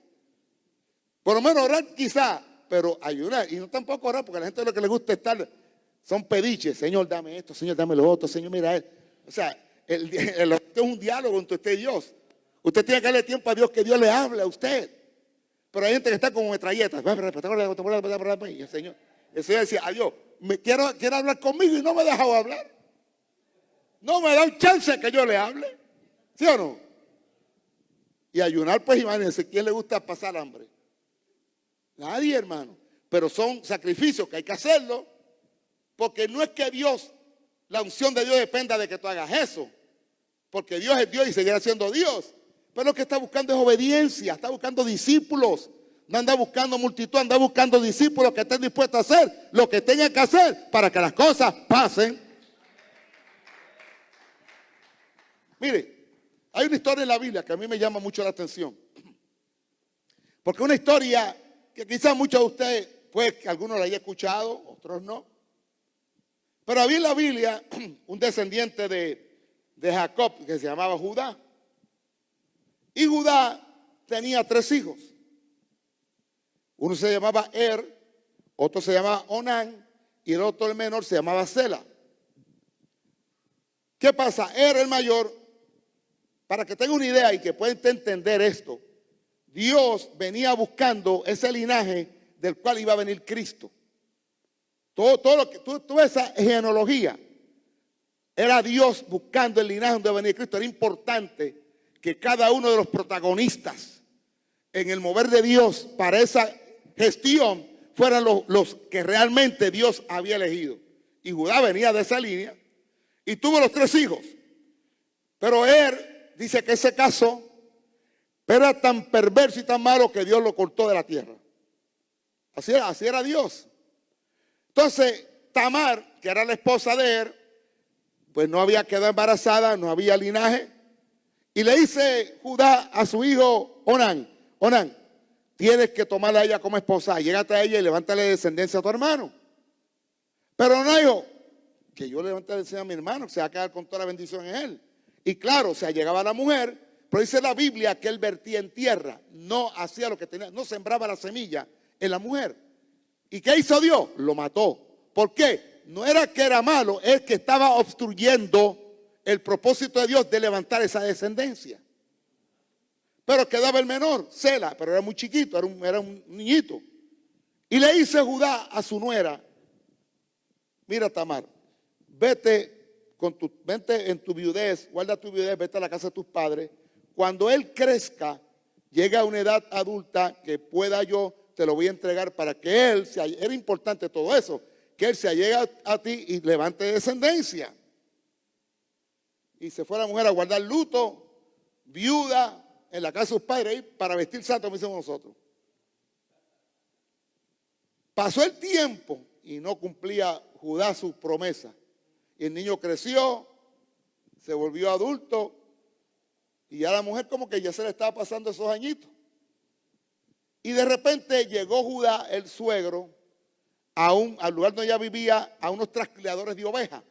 Por lo menos orar quizá, pero ayunar. Y no tampoco orar, porque a la gente lo que le gusta son pediches. Señor, dame esto, Señor, dame lo otro, Señor, mira esto. O sea, esto es un diálogo entre usted y Dios. Usted tiene que darle tiempo a Dios, que Dios le hable a usted. Pero hay gente que está como metralletas. Y el Señor decía, adiós, quiero hablar conmigo y no me ha dejado hablar. No me da un chance que yo le hable. ¿Sí o no? Y ayunar, pues imagínense, ¿quién le gusta pasar hambre? Nadie, hermano. Pero son sacrificios que hay que hacerlo. Porque no es que la unción de Dios dependa de que tú hagas eso. Porque Dios es Dios y seguirá siendo Dios. Pero lo que está buscando es obediencia. Está buscando discípulos. No anda buscando multitud, anda buscando discípulos que estén dispuestos a hacer lo que tengan que hacer para que las cosas pasen. Mire, hay una historia en la Biblia que a mí me llama mucho la atención. Porque una historia que quizás muchos de ustedes, pues que algunos la hayan escuchado, otros no. Pero había en la Biblia un descendiente de Jacob que se llamaba Judá. Y Judá tenía 3 hijos. Uno se llamaba otro se llamaba Onán y el otro, el menor, se llamaba Sela. ¿Qué pasa? El mayor, para que tenga una idea y que pueda entender esto, Dios venía buscando ese linaje del cual iba a venir Cristo. Todo lo que tú ves, esa genealogía, era Dios buscando el linaje donde iba a venir Cristo. Era importante que cada uno de los protagonistas en el mover de Dios para esa gestión fueran los que realmente Dios había elegido. y Judá venía de esa línea, y tuvo los 3 hijos. Pero él dice que se casó, pero era tan perverso y tan malo que Dios lo cortó de la tierra. Así era Dios. Entonces, Tamar, que era la esposa de él, pues no había quedado embarazada, no había linaje. Y le dice Judá a su hijo Onán, Onán, tienes que tomarla a ella como esposa, llégate a ella y levántale descendencia a tu hermano. Pero Onán dijo, que yo levante descendencia a mi hermano, que se va a quedar con toda la bendición en él. Y claro, se allegaba a la mujer, pero dice la Biblia que él vertía en tierra, no hacía lo que tenía, no sembraba la semilla en la mujer. ¿Y qué hizo Dios? Lo mató. ¿Por qué? No era que era malo, es que estaba obstruyendo el propósito de Dios de levantar esa descendencia. Pero quedaba el menor, Sela, pero era muy chiquito, era un niñito. Y le dice Judá a su nuera, mira Tamar, vete en tu viudez, guarda tu viudez, vete a la casa de tus padres. Cuando él crezca, llegue a una edad adulta que pueda yo, te lo voy a entregar para que él, era importante todo eso, que él se allegue a ti y levante descendencia. Y se fue la mujer a guardar luto, viuda, en la casa de sus padres, ahí, para vestir santo, como decimos nosotros. Pasó el tiempo y no cumplía Judá su promesa. Y el niño creció, se volvió adulto, y ya la mujer como que ya se le estaba pasando esos añitos. Y de repente llegó Judá, el suegro, al lugar donde ella vivía, a unos trasquiladores de ovejas.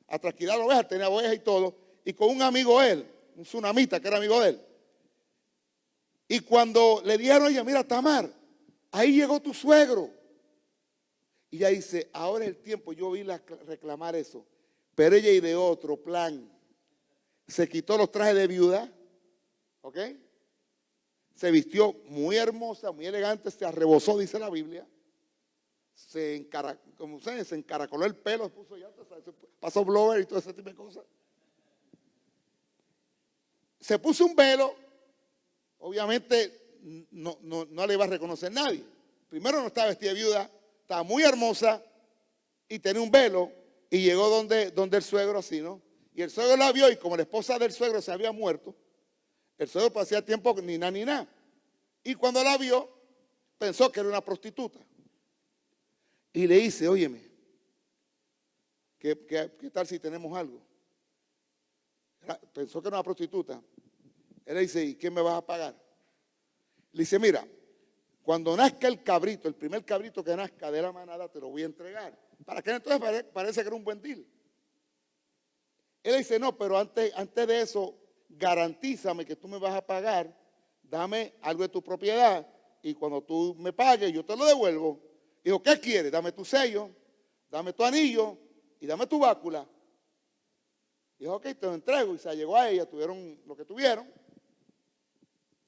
A trasquilar ovejas, tenía ovejas y todo. Y con un amigo de él, un tsunamita que era amigo de él. Y cuando le dijeron a ella, mira Tamar, ahí llegó tu suegro. Y ella dice, ahora es el tiempo, yo vi reclamar eso. Pero ella ideó otro plan. Se quitó los trajes de viuda, ¿ok? Se vistió muy hermosa, muy elegante, se arrebozó, dice la Biblia. Se encaracoló el pelo, se puso ya, pasó blower y todo ese tipo de cosas. Se puso un velo, obviamente no le iba a reconocer nadie. Primero no estaba vestida de viuda, estaba muy hermosa y tenía un velo y llegó donde el suegro así, ¿no? Y el suegro la vio y como la esposa del suegro se había muerto, el suegro pasaba tiempo ni nada. Y cuando la vio, pensó que era una prostituta. Y le dice, óyeme, ¿qué tal si tenemos algo? Pensó que era una prostituta. Él le dice, ¿y qué me vas a pagar? Le dice, mira, cuando nazca el cabrito, el primer cabrito que nazca de la manada, te lo voy a entregar. Para que entonces parece que era un buen deal. Él le dice, no, pero antes de eso, garantízame que tú me vas a pagar, dame algo de tu propiedad y cuando tú me pagues yo te lo devuelvo. Dijo, ¿qué quieres? Dame tu sello, dame tu anillo y dame tu bácula. Dijo, ok, te lo entrego. Y se llegó a ella, tuvieron lo que tuvieron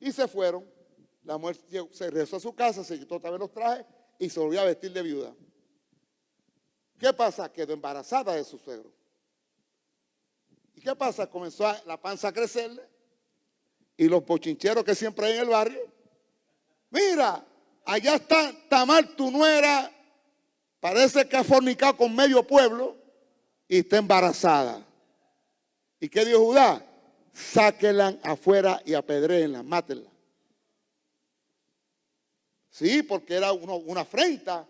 y se fueron. La mujer se regresó a su casa, se quitó también los trajes y se volvió a vestir de viuda. ¿Qué pasa? Quedó embarazada de su suegro. ¿Y qué pasa? Comenzó la panza a crecerle y los bochincheros que siempre hay en el barrio. Mira, allá está Tamar, tu nuera, parece que ha fornicado con medio pueblo y está embarazada. ¿Y qué dijo Judá? Sáquenla afuera y apedréenla, mátenla. Sí, porque era una afrenta.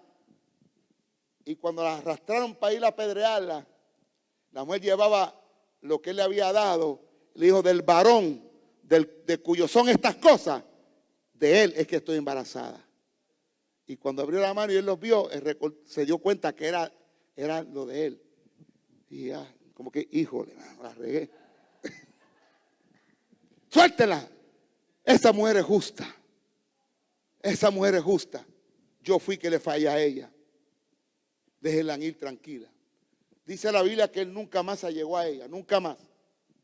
Y cuando la arrastraron para ir a apedrearla, la mujer llevaba lo que él le había dado. Le dijo, del varón, de cuyo son estas cosas, de él es que estoy embarazada. Y cuando abrió la mano y él los vio, se dio cuenta que era lo de él. Y ya, como que, híjole, la regué. Suéltela. Esa mujer es justa. Esa mujer es justa. Yo fui que le fallé a ella. Déjenla ir tranquila. Dice la Biblia que él nunca más se llegó a ella. Nunca más.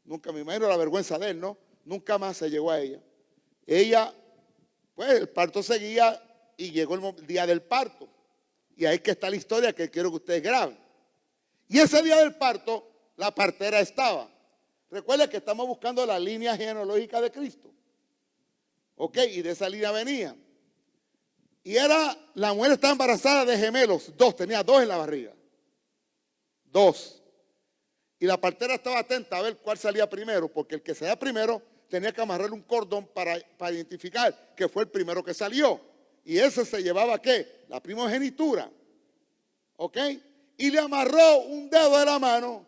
Nunca, me imagino la vergüenza de él, ¿no? Nunca más se llegó a ella. Ella, pues el parto seguía y llegó el día del parto. Y ahí que está la historia que quiero que ustedes graben. Y ese día del parto, la partera estaba. Recuerden que estamos buscando la línea genealógica de Cristo. Ok, y de esa línea venía. Y la mujer estaba embarazada de gemelos, tenía 2 en la barriga. 2. Y la partera estaba atenta a ver cuál salía primero, porque el que salía primero tenía que amarrarle un cordón para identificar que fue el primero que salió. Y ese se llevaba, ¿qué? La primogenitura. ¿Ok? Y le amarró un dedo de la mano.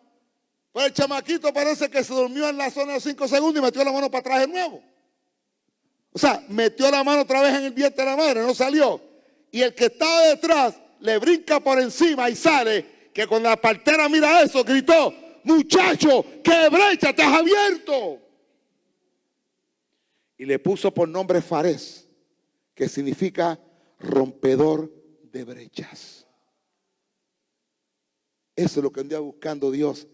Pero el chamaquito parece que se durmió en la zona de 5 segundos y metió la mano para atrás de nuevo. O sea, metió la mano otra vez en el vientre de la madre, no salió. Y el que estaba detrás le brinca por encima y sale, que cuando la partera mira eso, gritó: muchacho, ¿qué brecha te has abierto? Y le puso por nombre Fares, que significa rompedor de brechas. Eso es lo que andaba buscando Dios.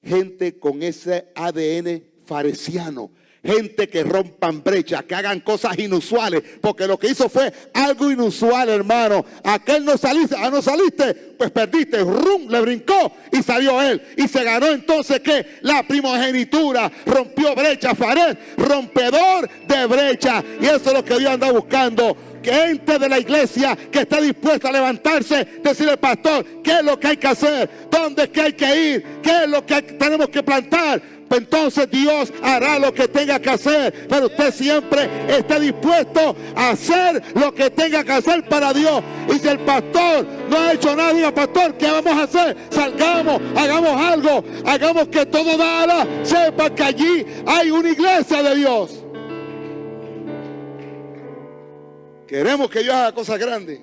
Gente con ese ADN faresiano. Gente que rompan brechas, que hagan cosas inusuales, porque lo que hizo fue algo inusual, hermano. Aquel no saliste, no saliste, pues perdiste. Rum, le brincó y salió él. Y se ganó entonces que la primogenitura rompió brecha. Fares, rompedor de brecha. Y eso es lo que Dios anda buscando. Que gente de la iglesia que está dispuesta a levantarse, decirle: pastor, ¿qué es lo que hay que hacer? ¿Dónde es que hay que ir? ¿Qué es lo que tenemos que plantar? Pues entonces Dios hará lo que tenga que hacer. Pero usted siempre esté dispuesto a hacer lo que tenga que hacer para Dios. Y si el pastor no ha hecho nada, diga: pastor, ¿qué vamos a hacer? Salgamos, hagamos algo, hagamos que todo Dallas sepa que allí hay una iglesia de Dios. Queremos que Dios haga cosas grandes,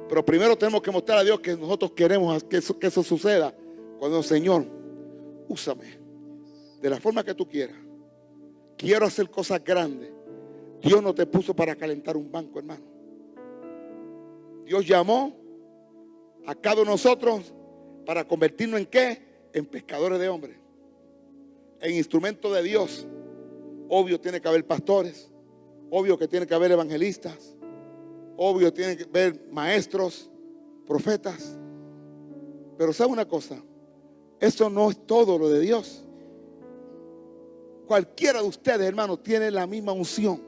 pero primero tenemos que mostrar a Dios que nosotros queremos que eso suceda. Cuando: Señor, úsame de la forma que tú quieras. Quiero hacer cosas grandes. Dios no te puso para calentar un banco, hermano. Dios llamó a cada uno de nosotros para convertirnos en ¿qué? En pescadores de hombres, en instrumentos de Dios. Obvio tiene que haber pastores. Obvio que tiene que haber evangelistas. Obvio tiene que haber maestros, profetas. Pero ¿sabe una cosa? Eso no es todo lo de Dios. Cualquiera de ustedes, hermanos, tiene la misma unción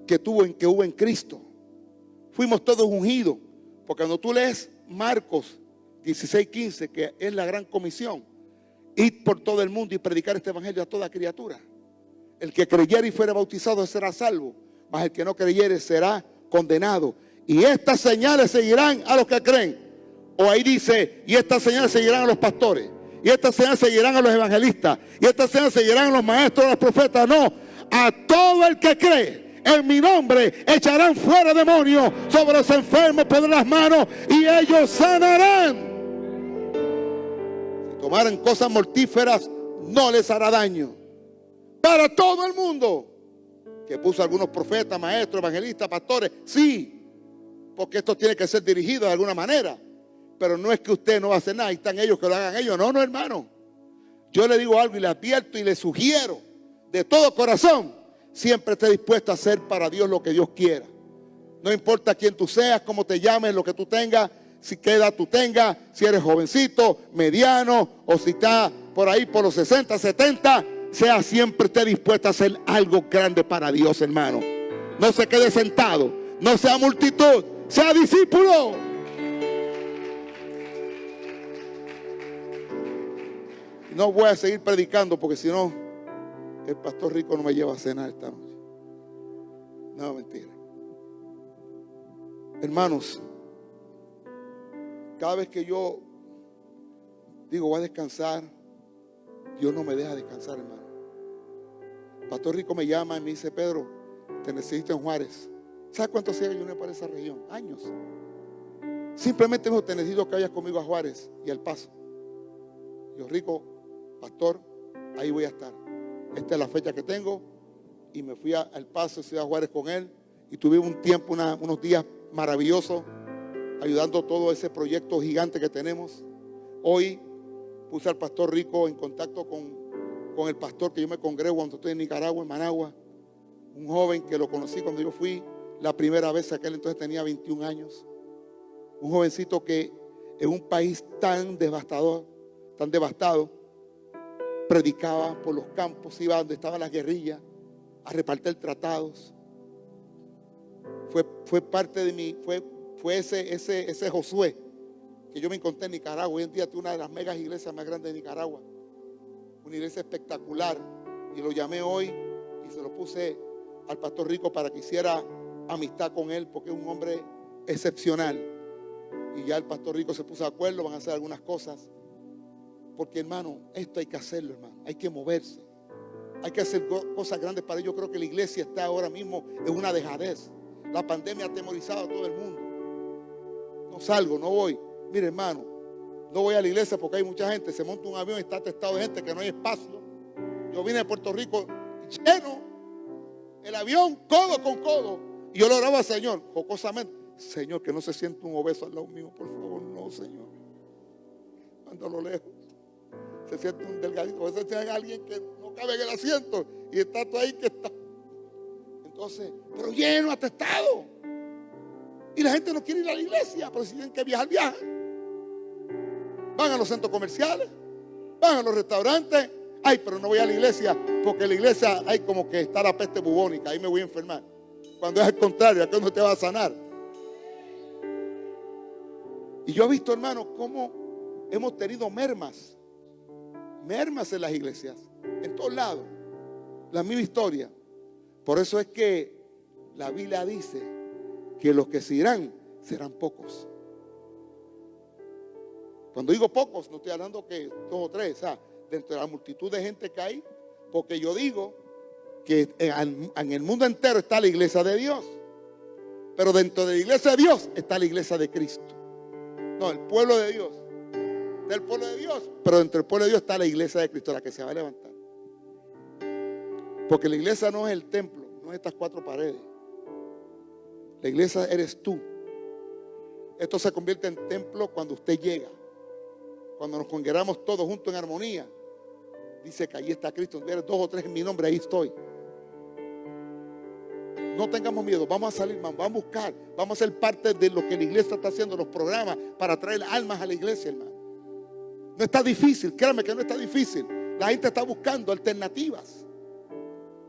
que hubo en Cristo. Fuimos todos ungidos. Porque cuando tú lees Marcos 16:15, que es la gran comisión: ir por todo el mundo y predicar este evangelio a toda criatura. El que creyere y fuere bautizado será salvo, mas el que no creyere será condenado. Y estas señales seguirán a los que creen. O ahí dice: y estas señales seguirán a los pastores, y estas señales seguirán a los evangelistas, y estas señales seguirán a los maestros, a los profetas. No, a todo el que cree en mi nombre echarán fuera demonios, sobre los enfermos pondrán las manos y ellos sanarán. Si tomaran cosas mortíferas, no les hará daño. Para todo el mundo. Que puso algunos profetas, maestros, evangelistas, pastores. Sí, porque esto tiene que ser dirigido de alguna manera. Pero no es que usted no va a hacer nada y están ellos que lo hagan ellos. No, no, hermano. Yo le digo algo y le advierto y le sugiero de todo corazón: siempre esté dispuesto a hacer para Dios lo que Dios quiera. No importa quién tú seas, cómo te llames, lo que tú tengas, si qué edad tú tengas, si eres jovencito, mediano o si estás por ahí por los 60, 70. Sea siempre esté dispuesto a hacer algo grande para Dios, hermano. No se quede sentado, no sea multitud, sea discípulo. No voy a seguir predicando porque si no, el pastor Rico no me lleva a cenar esta noche. No, mentira. Hermanos, cada vez que yo digo voy a descansar, Dios no me deja descansar, hermano. Pastor Rico me llama y me dice: Pedro, te necesito en Juárez. ¿Sabes cuánto hacía que yo no iba para esa región? Años. Simplemente me dijo: te necesito que vayas conmigo a Juárez y al Paso. Yo: Rico, pastor, ahí voy a estar. Esta es la fecha que tengo. Y me fui al Paso, Ciudad Juárez con él. Y tuvimos un tiempo, unos días maravillosos, ayudando todo ese proyecto gigante que tenemos. Hoy puse al pastor Rico en contacto con el pastor que yo me congrego cuando estoy en Nicaragua, en Managua. Un joven que lo conocí cuando yo fui la primera vez. Aquel entonces tenía 21 años. Un jovencito que en un país tan devastado, predicaba por los campos, iba donde estaban las guerrillas a repartir tratados. Fue parte de mí, fue ese Josué que yo me encontré en Nicaragua. Hoy en día tengo una de las megas iglesias más grandes de Nicaragua, una iglesia espectacular, y lo llamé hoy y se lo puse al pastor Rico para que hiciera amistad con él, porque es un hombre excepcional. Y ya el pastor Rico se puso de acuerdo, van a hacer algunas cosas, porque hermano, esto hay que hacerlo, hermano, hay que moverse, hay que hacer cosas grandes para ello. Yo creo que la iglesia está ahora mismo en una dejadez. La pandemia ha atemorizado a todo el mundo. No salgo, no voy. Mire, hermano, no voy a la iglesia porque hay mucha gente. Se monta un avión y está atestado de gente que no hay espacio. Yo vine de Puerto Rico lleno, el avión codo con codo, y yo le oraba al Señor jocosamente: Señor, que no se sienta un obeso al lado mío, por favor. No, Señor, mándalo lejos. Se siente un delgadito. A veces hay alguien que no cabe en el asiento y está tú ahí que está. Entonces, pero lleno, atestado. Y la gente no quiere ir a la iglesia, pero si tienen que viajan. Van a los centros comerciales, van a los restaurantes. Ay, pero no voy a la iglesia porque en la iglesia hay como que está la peste bubónica, ahí me voy a enfermar. Cuando es al contrario, acá no te va a sanar. Y yo he visto, hermanos, cómo hemos tenido mermas en las iglesias, en todos lados, la misma historia. Por eso es que la Biblia dice que los que se irán serán pocos. Cuando digo pocos, no estoy hablando que 2 o 3, o sea, dentro de la multitud de gente que hay, porque yo digo que en el mundo entero está la iglesia de Dios, pero dentro de la iglesia de Dios está la iglesia de Cristo. No, el pueblo de Dios, del pueblo de Dios, pero dentro del pueblo de Dios está la iglesia de Cristo, la que se va a levantar. Porque la iglesia no es el templo, no es estas 4 paredes. La iglesia eres tú. Esto se convierte en templo cuando usted llega. Cuando nos congregamos todos juntos en armonía. Dice que ahí está Cristo. Donde eres 2 o 3 en mi nombre, ahí estoy. No tengamos miedo, vamos a salir, hermano, vamos a buscar. Vamos a ser parte de lo que la iglesia está haciendo, los programas para traer almas a la iglesia, hermano. No está difícil, créanme que no está difícil. La gente está buscando alternativas.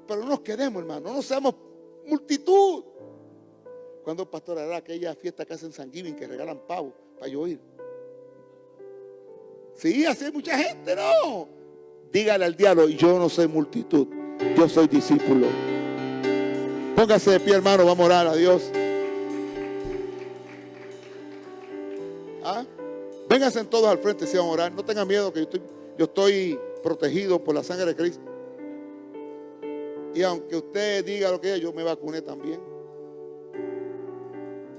Pero no nos quedemos, hermano, no nos seamos multitud. Cuando el pastor hará aquella fiesta que hacen en San Giving, que regalan pavos para yo ir? Sí, así hay mucha gente, no. Dígale al diablo: yo no soy multitud, yo soy discípulo. Póngase de pie, hermano, vamos a orar a Dios. ¿Ah? Vénganse todos al frente si van a orar. No tengan miedo, que yo estoy protegido por la sangre de Cristo. Y aunque usted diga lo que es, yo me vacuné también.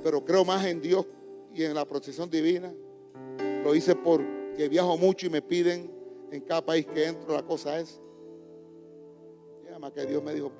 Pero creo más en Dios y en la protección divina. Lo hice porque viajo mucho y me piden en cada país que entro. La cosa es, llama que Dios me dijo: